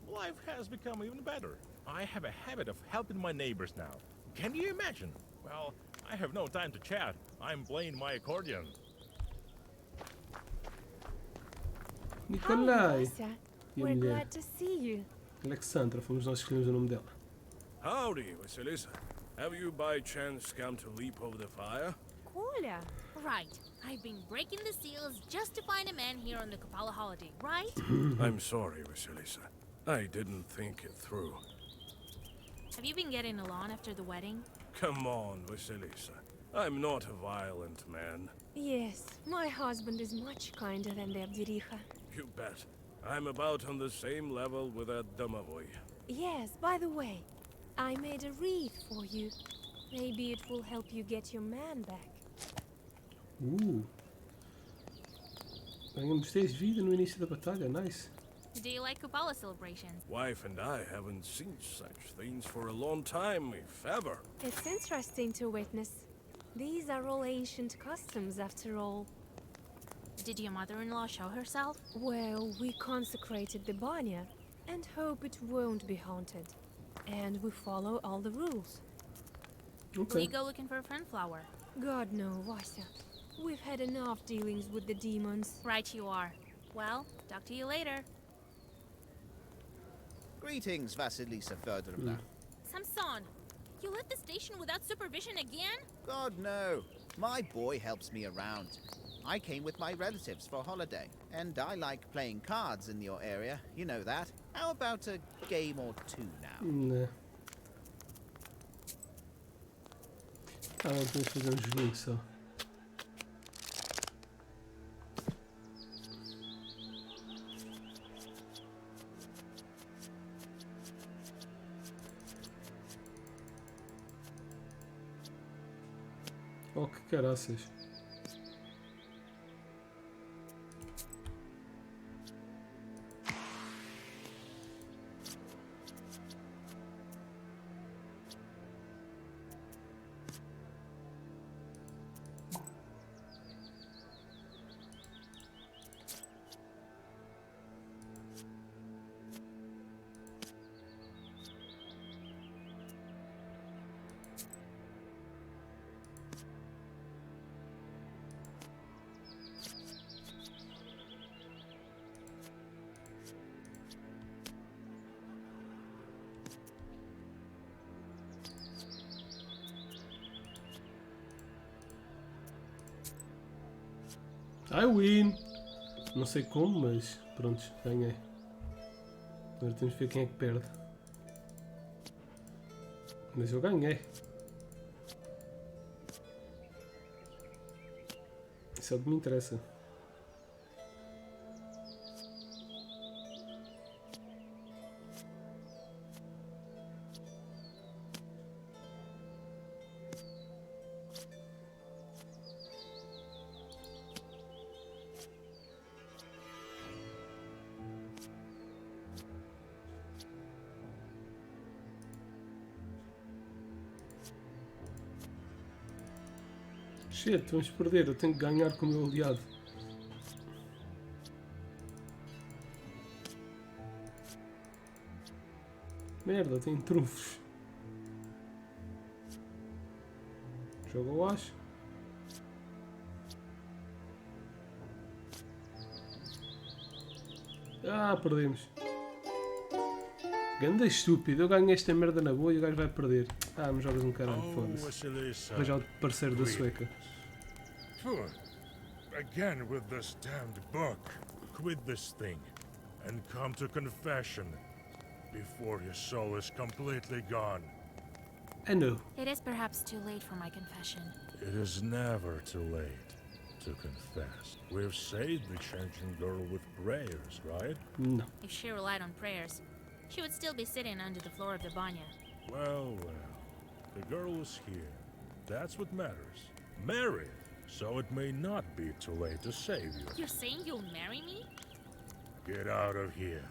L: life has become even better. I have a habit of helping my neighbors now. Can you imagine? Well, I have no time to chat. I'm playing my accordion.
A: Nikolai. E a
M: We're
A: mulher?
M: glad to see you.
A: Alexandra, fomos nós que escolhemos o nome dela.
F: Howdy, Vasilisa. Have you by chance come to leap over the fire?
M: Коля,
D: Right. I've been breaking the seals just to find a man here on the Kapala holiday, right?
F: I'm sorry, Vasilisa. I didn't think it through.
D: Have you been getting along after the wedding?
F: Come on, Vasilisa. I'm not a violent man.
M: yes, my husband is much kinder than the Abdiricha.
F: You bet. I'm about on the same level with that Domovoy.
M: Yes, by the way, I made a wreath for you. Maybe it will help you get your man back.
A: Ganhamos 10 vida no início da batalha, nice.
D: Do you like Kupala celebrations?
F: Wife and I haven't seen such things for a long time, if ever.
M: It's interesting to witness. These are all ancient customs, after all.
D: Did your mother-in-law show herself?
M: Well, we consecrated the Banya and hope it won't be haunted. And we follow all the rules.
D: Will
A: Ok.
D: you go looking for a friend flower?
M: God no, Vasia. We've had enough dealings with the demons.
D: Right you are. Well, talk to you later.
K: Greetings, Vasilisa Fyodorovna.
D: Samson, you left the station without supervision again?
K: God, no. My boy helps me around. I came with my relatives for a holiday, and I like playing cards in your area. You know that. How about a game or two now?
A: Né. Ah, não podemos fazer um joguinho só. Oh, que caraças. I win! Não sei como, mas pronto, ganhei. Agora temos que ver quem é que perde. Mas eu ganhei. Isso é o que me interessa. Shit, vamos perder, eu tenho que ganhar com o meu aliado. Merda, tem trunfos. Jogo ao acho. Ah, perdemos. Ganda estúpido, eu ganhei esta merda na boa e o gajo vai perder. Ah, mas jogas um caralho, foda-se. Veja o parceiro da sueca.
L: Again with this damned book. Quit this thing and come to confession before your soul is completely gone.
A: I know.
D: It is perhaps too late for my confession.
L: It is never too late to confess. We've saved the changeling girl with prayers, right?
A: No.
D: If she relied on prayers, she would still be sitting under the floor of the banya.
L: Well, the girl is here. That's what matters. Married, so it may not be too late to save you.
D: You're saying you'll marry me?
L: Get out of here.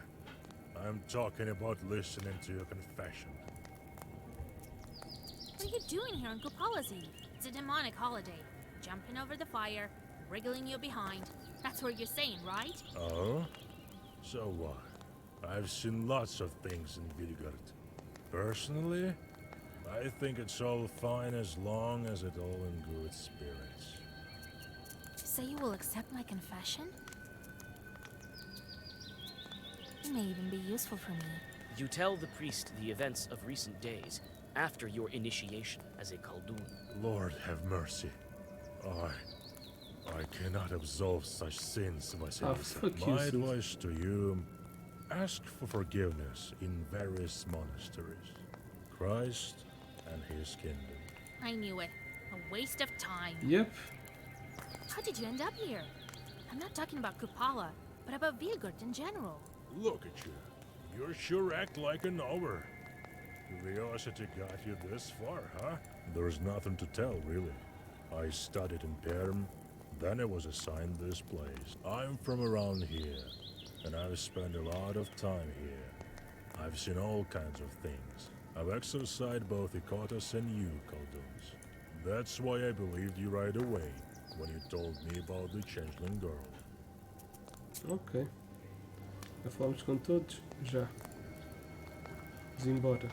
L: I'm talking about listening to your confession.
D: What are you doing here on Kupala's Eve? It's a demonic holiday. Jumping over the fire, wriggling you behind. That's what you're saying, right?
L: Oh? So what? I've seen lots of things in Vilgard. Personally, I think it's all fine as long as it's all in good spirits.
D: Say you will accept my confession? It may even be useful for me.
B: You tell the priest the events of recent days after your initiation as a Khaldun.
L: Lord have mercy. I cannot absolve such sins, Vasilisa. My advice to you, ask for forgiveness in various monasteries. Christ and his kingdom.
D: I knew it. A waste of time.
A: Yep.
D: How did you end up here? I'm not talking about Kupala, but about Vilgard in general.
L: Look at you. You sure act like a knower. Curiosity got you this far, huh? There's nothing to tell, really. I studied in Perm, then I was assigned this place. I'm from around here, and I've spent a lot of time here. I've seen all kinds of things. I've exorcised both Ikotas and you, Khalduns. That's why I believed you right away, when you told me about the changeling girl.
A: Ok. Já falamos com todos? Já. Vamos embora.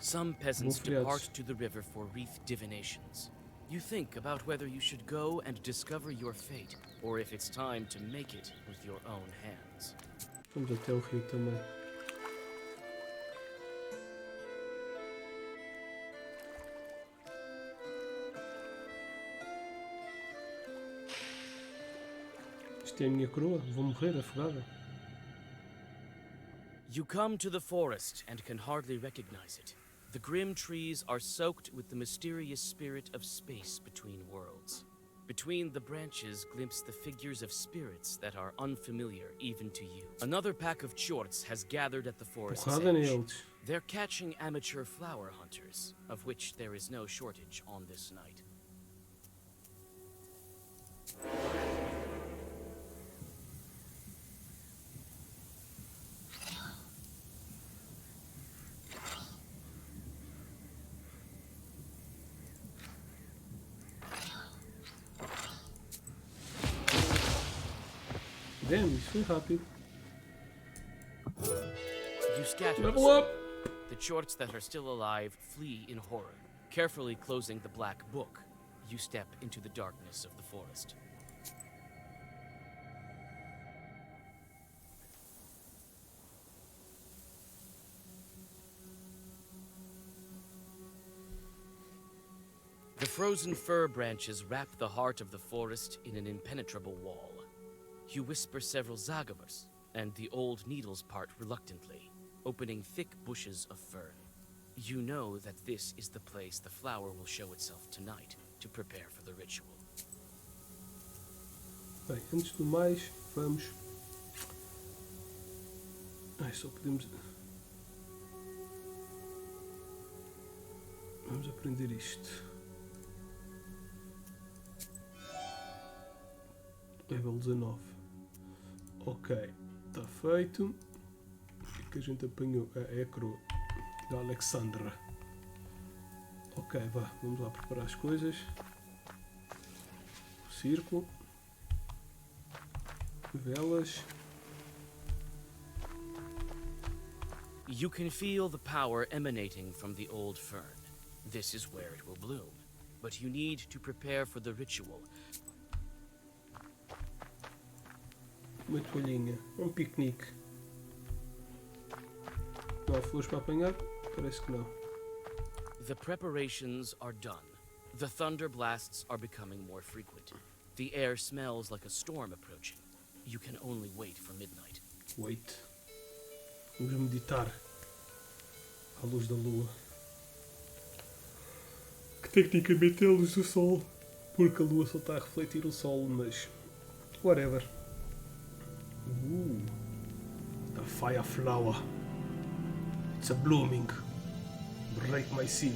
B: Some peasants
A: feriados.
B: depart to the river for wreath divinations. You think about whether you should go and discover your fate, or if it's time to make it with your own hands.
A: Vamos até o rio também. Isto é a minha coroa? Vou morrer afogada.
B: You come to the forest and can hardly recognize it. The grim trees are soaked with the mysterious spirit of space between worlds. Between the branches glimpse the figures of spirits that are unfamiliar even to you. Another pack of chorts has gathered at the forest's
A: Porrada
B: edge.
A: neles.
B: They're catching amateur flower hunters, of which there is no shortage on this night.
A: Damn, isso foi rápido.
B: You scatter the
A: Level up!
B: The chorts that are still alive flee in horror. Carefully closing the black book, you step into the darkness of the forest. The frozen fir branches wrap the heart of the forest in an impenetrable wall. You whisper several zagavers, and the old needles part reluctantly, opening thick bushes of fern. You know that this is the place the flower will show itself tonight to prepare for the ritual.
A: Bem, antes do mais, vamos... Ai, só podemos... Vamos aprender isto. Level 19. Ok, está feito. O que a gente apanhou? É a coroa da Alexandra. Ok, vá, vamos lá preparar as coisas. O círculo. Velas.
B: You can feel the power emanating from the old fern. This is where it will bloom. But you need to prepare for the ritual.
A: Uma toalhinha. Um piquenique. Não há flores para apanhar? Parece que não.
B: The preparations are done. The thunder blasts are becoming more frequent. The air smells like a storm approaching. You can only wait for midnight.
A: Wait. Vamos meditar à luz da lua. Que tecnicamente é a luz do sol. Porque a lua só está a refletir o sol, mas... Whatever. The fire flower. It's a blooming. Break my seal.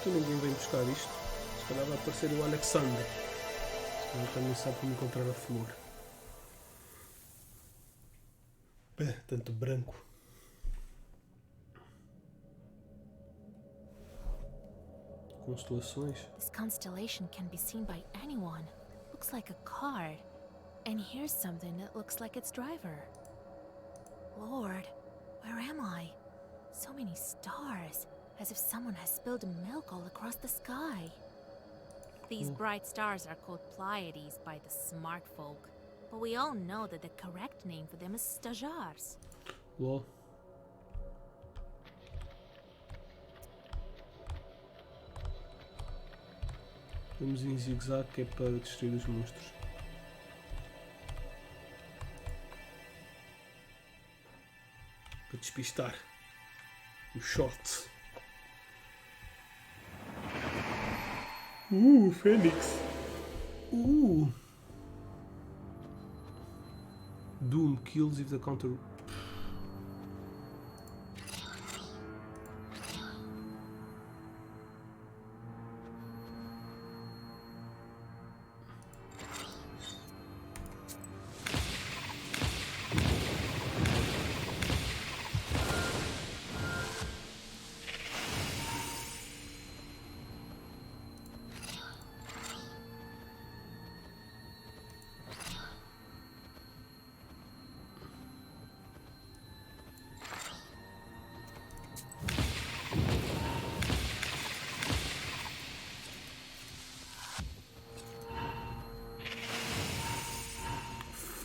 A: Então ninguém vem buscar isto. Se calhar vai aparecer o Alexander. Ele também sabe como encontrar a flor. Tanto branco. Constelações.
D: This constellation can be seen by anyone. Looks like a card. And here's something that looks like its driver. Lord, where am I? So many stars. As if someone has spilled milk all across the sky. These bright stars are called Pleiades by the smart folk. But we all know that the correct name for them is Stajars.
A: Lol. Vamos em zigue-zague que é para destruir os monstros. Para despistar os shots. Fênix. Doom kills if the counter...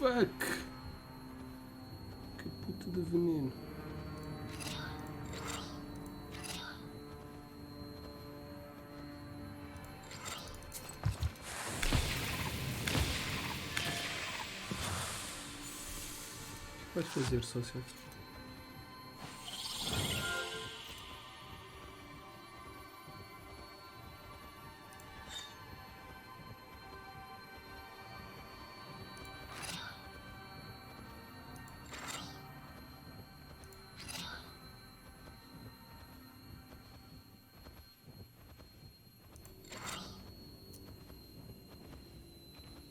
A: Fuck! Que puta de veneno. O que vais fazer, sócio?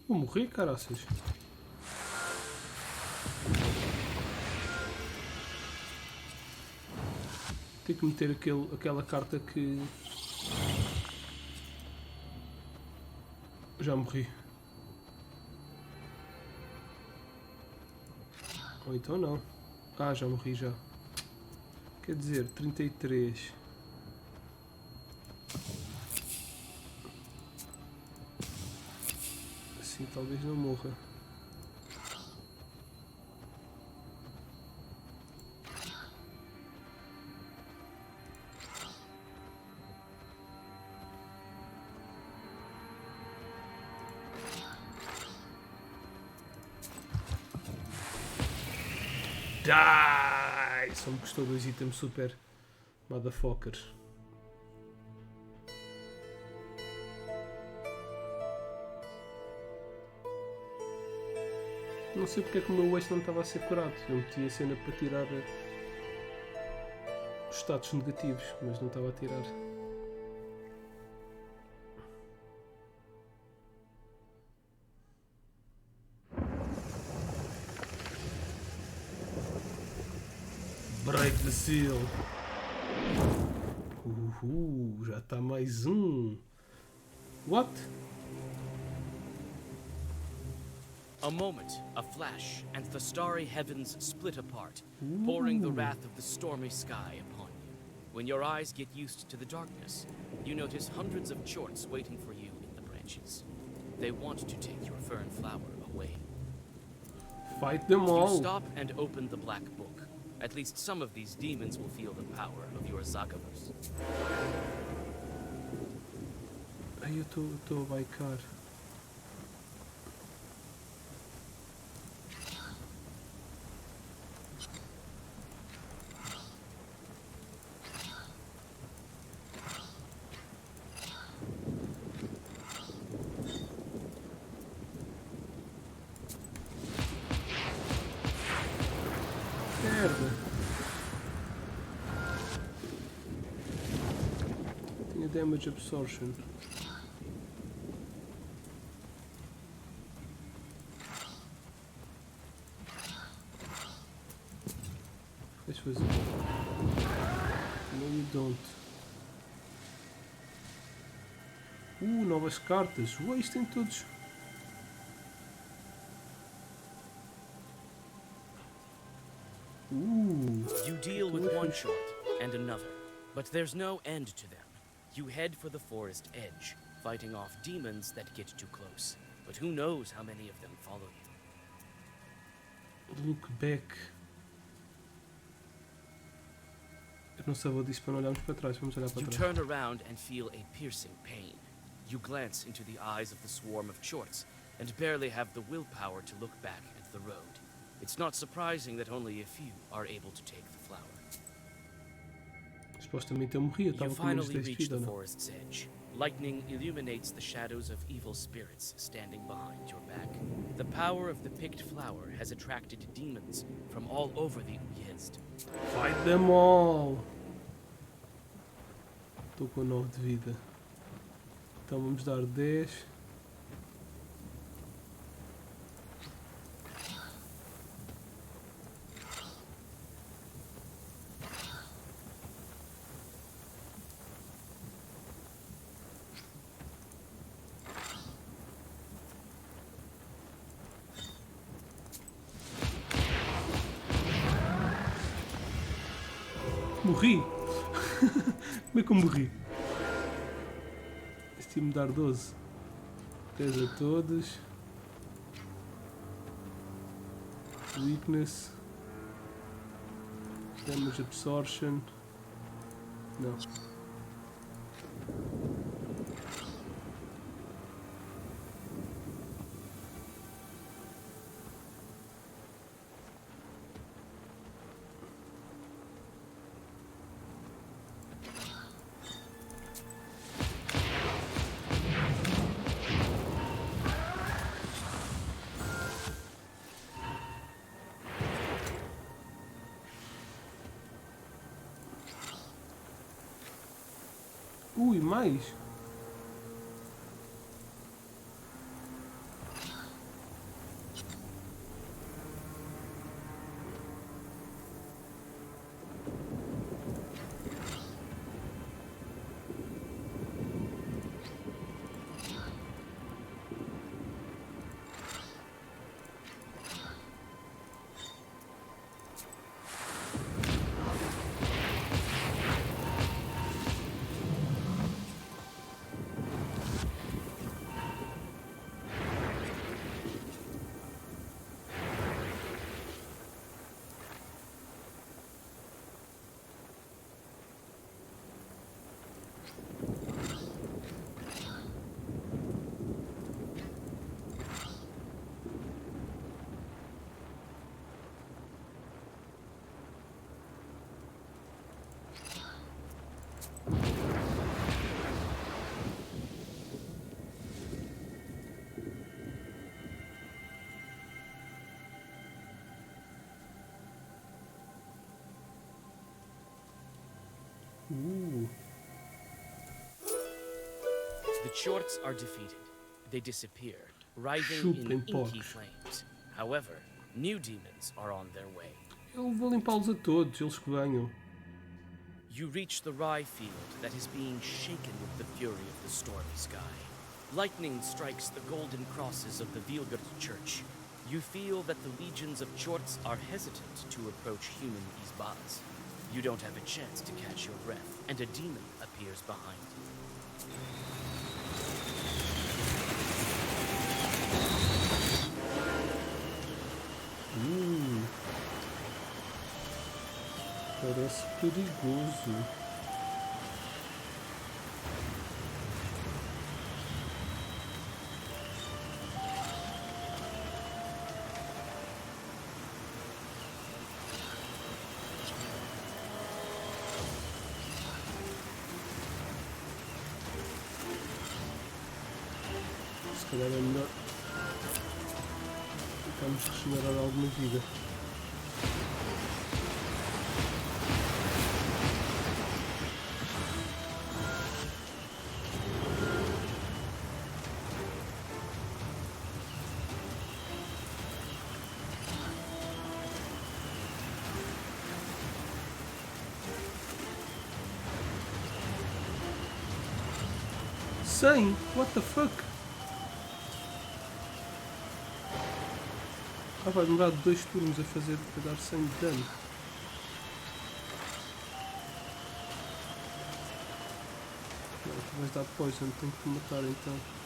A: Vou morrer, caraças. Tenho que meter aquela carta que... Já morri. Ou então não. Ah, já morri já. Quer dizer, 33. Assim talvez não morra. Die! Só me custou 2 itens super motherfuckers. Não sei porque é que o meu eixo não estava a ser curado. Eu meti a cena para tirar os status negativos, mas não estava a tirar. Break the seal. Já está mais um. What?
B: A moment, a flash, and the starry heavens split apart, pouring the wrath of the stormy sky upon you. When your eyes get used to the darkness, you notice hundreds of chorts waiting for you in the branches. They want to take your fern flower away.
A: Fight them all.
B: You stop and open the black book. At least some of these demons will feel the power of your Zagavus.
A: Ai, eu estou a baicar. Merda. Tinha damage absorption. Vais fazer. No, you don't. Novas cartas. Ué, isto tem todos.
B: You deal with one short and another, but there's no end to them. You head for the forest edge, fighting off demons that get too close. But who knows how many of them follow you.
A: Look back. Eu não sabia disso para não olharmos para trás. Vamos olhar para
B: You
A: trás.
B: turn around and feel a piercing pain. You glance into the eyes of the swarm of chorts and barely have the willpower to look back at the road. It's not surprising that only a few are able to take the flower.
A: Supostamente eu morri. Eu
B: You
A: estava com menos
B: finally
A: 10 de
B: reach
A: vida,
B: the
A: não?
B: forest's edge. Lightning illuminates the shadows of evil spirits standing behind your back. The power of the picked flower has attracted demons from all over the Uyezd.
A: Fight them all! Estou com 9 de vida. Então vamos dar 10. Morri! Como é que eu morri? Este ia me dar 12. 10 a todos. Weakness. Damage Absorption. Não. Ui, mais?
B: The Chorts are defeated. They disappear, writhing
A: Chupem
B: in inky
A: porcos.
B: flames. However, new demons are on their way.
A: Eu vou limpá-los a todos, eles que venham.
B: You reach the rye field that is being shaken with the fury of the stormy sky. Lightning strikes the golden crosses of the Vilgert Church. You feel that the legions of Chorts are hesitant to approach human Izbaz. You don't have a chance to catch your breath, and a demon appears behind you.
A: Parece perigoso. Se calhar é melhor tentarmos regenerar alguma vida. Sem? What the fuck? Ah, vai demorar 2 turnos a dar 100 de dano. Não, tu vais dar poison, tenho que te matar então.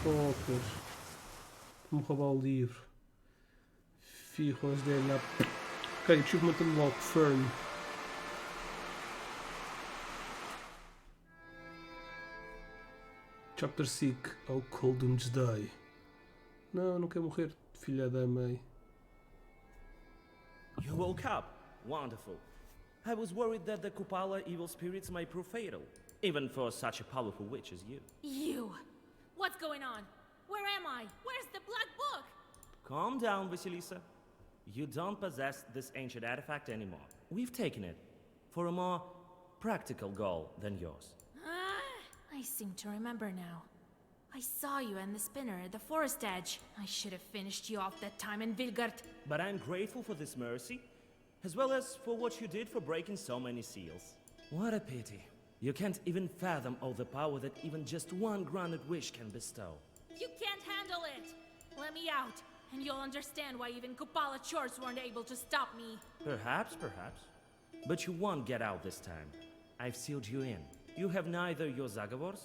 A: Focas. Vamos roubar o livro. Firros dele. Ok, achievement unlocked. Fern. Chapter 6. Ao Cold Doomsday. Não quer morrer, filha da mãe.
N: You woke up. Wonderful. I was worried that the Kupala evil spirits might prove fatal, even for such a powerful witch as you.
D: You! What's going on? Where am I? Where's the black book?
N: Calm down, Vasilisa. You don't possess this ancient artifact anymore. We've taken it for a more practical goal than yours.
D: I seem to remember now. I saw you and the spinner at the forest edge. I should have finished you off that time in Vilgard.
N: But I'm grateful for this mercy, as well as for what you did for breaking so many seals. What a pity. You can't even fathom all the power that even just one granted wish can bestow.
D: You can't handle it! Let me out, and you'll understand why even Kupala chores weren't able to stop me.
N: Perhaps. But you won't get out this time. I've sealed you in. You have neither your Zagavors,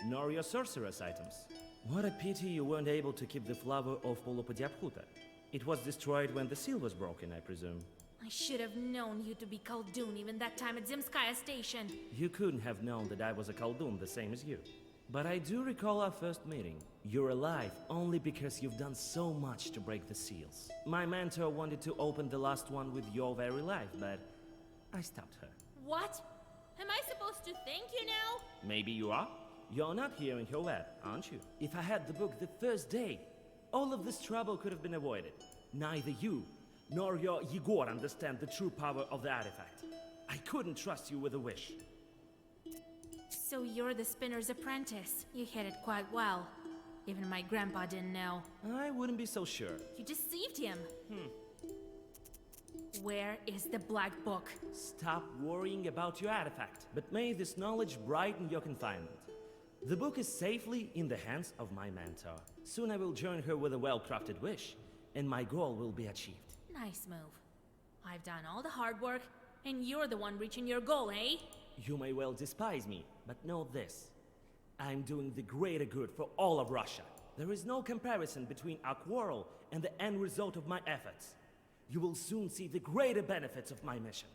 N: nor your sorceress items. What a pity you weren't able to keep the flower of Polopodiaphuta. It was destroyed when the seal was broken, I presume.
D: I should have known you to be Khaldun even that time at Zimskaya Station.
N: You couldn't have known that I was a Khaldun the same as you. But I do recall our first meeting. You're alive only because you've done so much to break the seals. My mentor wanted to open the last one with your very life, but I stopped her.
D: What? Am I supposed to thank you now?
N: Maybe you are. You're not here in your web, aren't you? If I had the book the first day, all of this trouble could have been avoided. Neither you nor your Yegor understand the true power of the artifact. I couldn't trust you with a wish.
D: So you're the spinner's apprentice. You hid it quite well. Even my grandpa didn't know.
N: I wouldn't be so sure.
D: You deceived him. Where is the black book?
N: Stop worrying about your artifact, but may this knowledge brighten your confinement. The book is safely in the hands of my mentor. Soon I will join her with a well-crafted wish, and my goal will be achieved.
D: Nice move. I've done all the hard work, and you're the one reaching your goal, eh?
N: You may well despise me, but know this. I'm doing the greater good for all of Russia. There is no comparison between our quarrel and the end result of my efforts. You will soon see the greater benefits of my mission.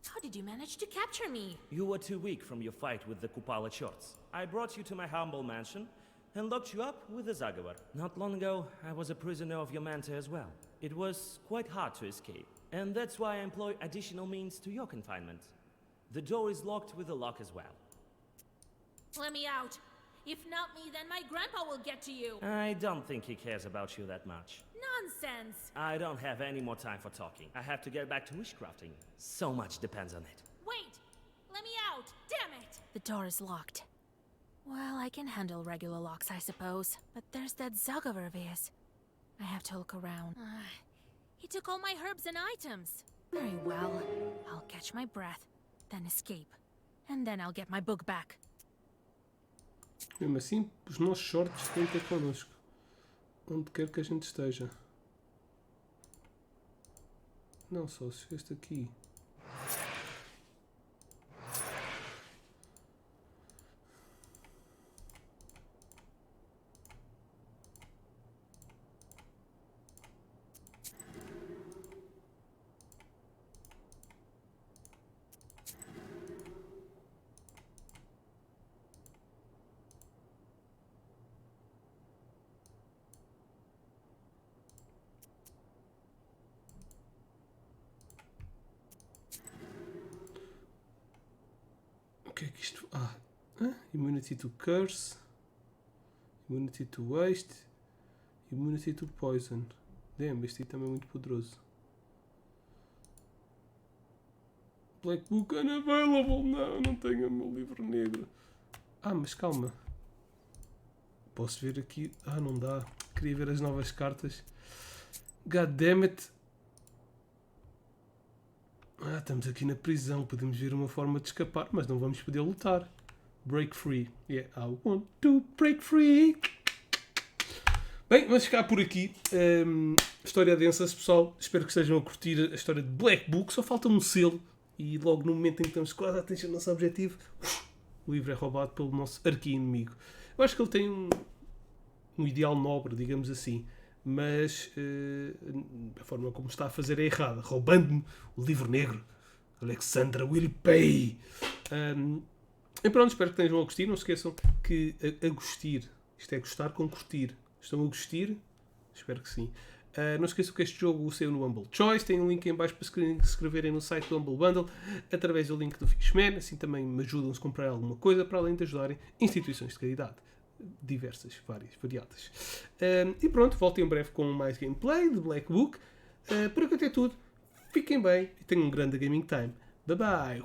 D: How did you manage to capture me?
N: You were too weak from your fight with the Kupala Chorts. I brought you to my humble mansion and locked you up with the Zagavar. Not long ago, I was a prisoner of your mentor as well. It was quite hard to escape, and that's why I employ additional means to your confinement. The door is locked with a lock as well.
D: Let me out. If not me, then my grandpa will get to you.
N: I don't think he cares about you that much.
D: Nonsense.
N: I don't have any more time for talking. I have to get back to wishcrafting. So much depends on it.
D: Wait! Let me out! Damn it! The door is locked. Well, I can handle regular locks, I suppose. But there's that Zagavar of his. I have to look around. He took all my herbs and items. Very well. I'll catch my breath, then escape. And then I'll get my book back.
A: Mesmo assim, os nossos shorts têm que ter connosco. Onde quer que a gente esteja. Não, sócio, este aqui. O que é que isto... Immunity to curse. Immunity to waste. Immunity to poison. Damn, este item é muito poderoso. Black Book unavailable. Não tenho o meu livro negro. Mas calma. Posso ver aqui... não dá. Queria ver as novas cartas. God damn it. Estamos aqui na prisão. Podemos ver uma forma de escapar, mas não vamos poder lutar. Break free. Yeah, I want to break free. Bem, vamos ficar por aqui. História densa, pessoal. Espero que estejam a curtir a história de Black Book. Só falta um selo. E logo no momento em que estamos quase a atingir o nosso objetivo, o livro é roubado pelo nosso arqui-inimigo. Eu acho que ele tem um ideal nobre, digamos assim. Mas a forma como está a fazer é errada, roubando-me o livro negro. Alexandra will pay. E pronto, espero que tenham a gostar. Não se esqueçam que a gostir, isto é gostar com curtir. Estão a gostar? Espero que sim. Não se esqueçam que este jogo saiu no Humble Choice. Tem um link em baixo para se inscreverem no site do Humble Bundle através do link do Fishman. Assim também me ajudam a comprar alguma coisa, para além de ajudarem instituições de caridade. Diversas, várias, variadas. E pronto, volto em breve com mais gameplay de Black Book. Por enquanto é tudo. Fiquem bem e tenham um grande gaming time. Bye bye.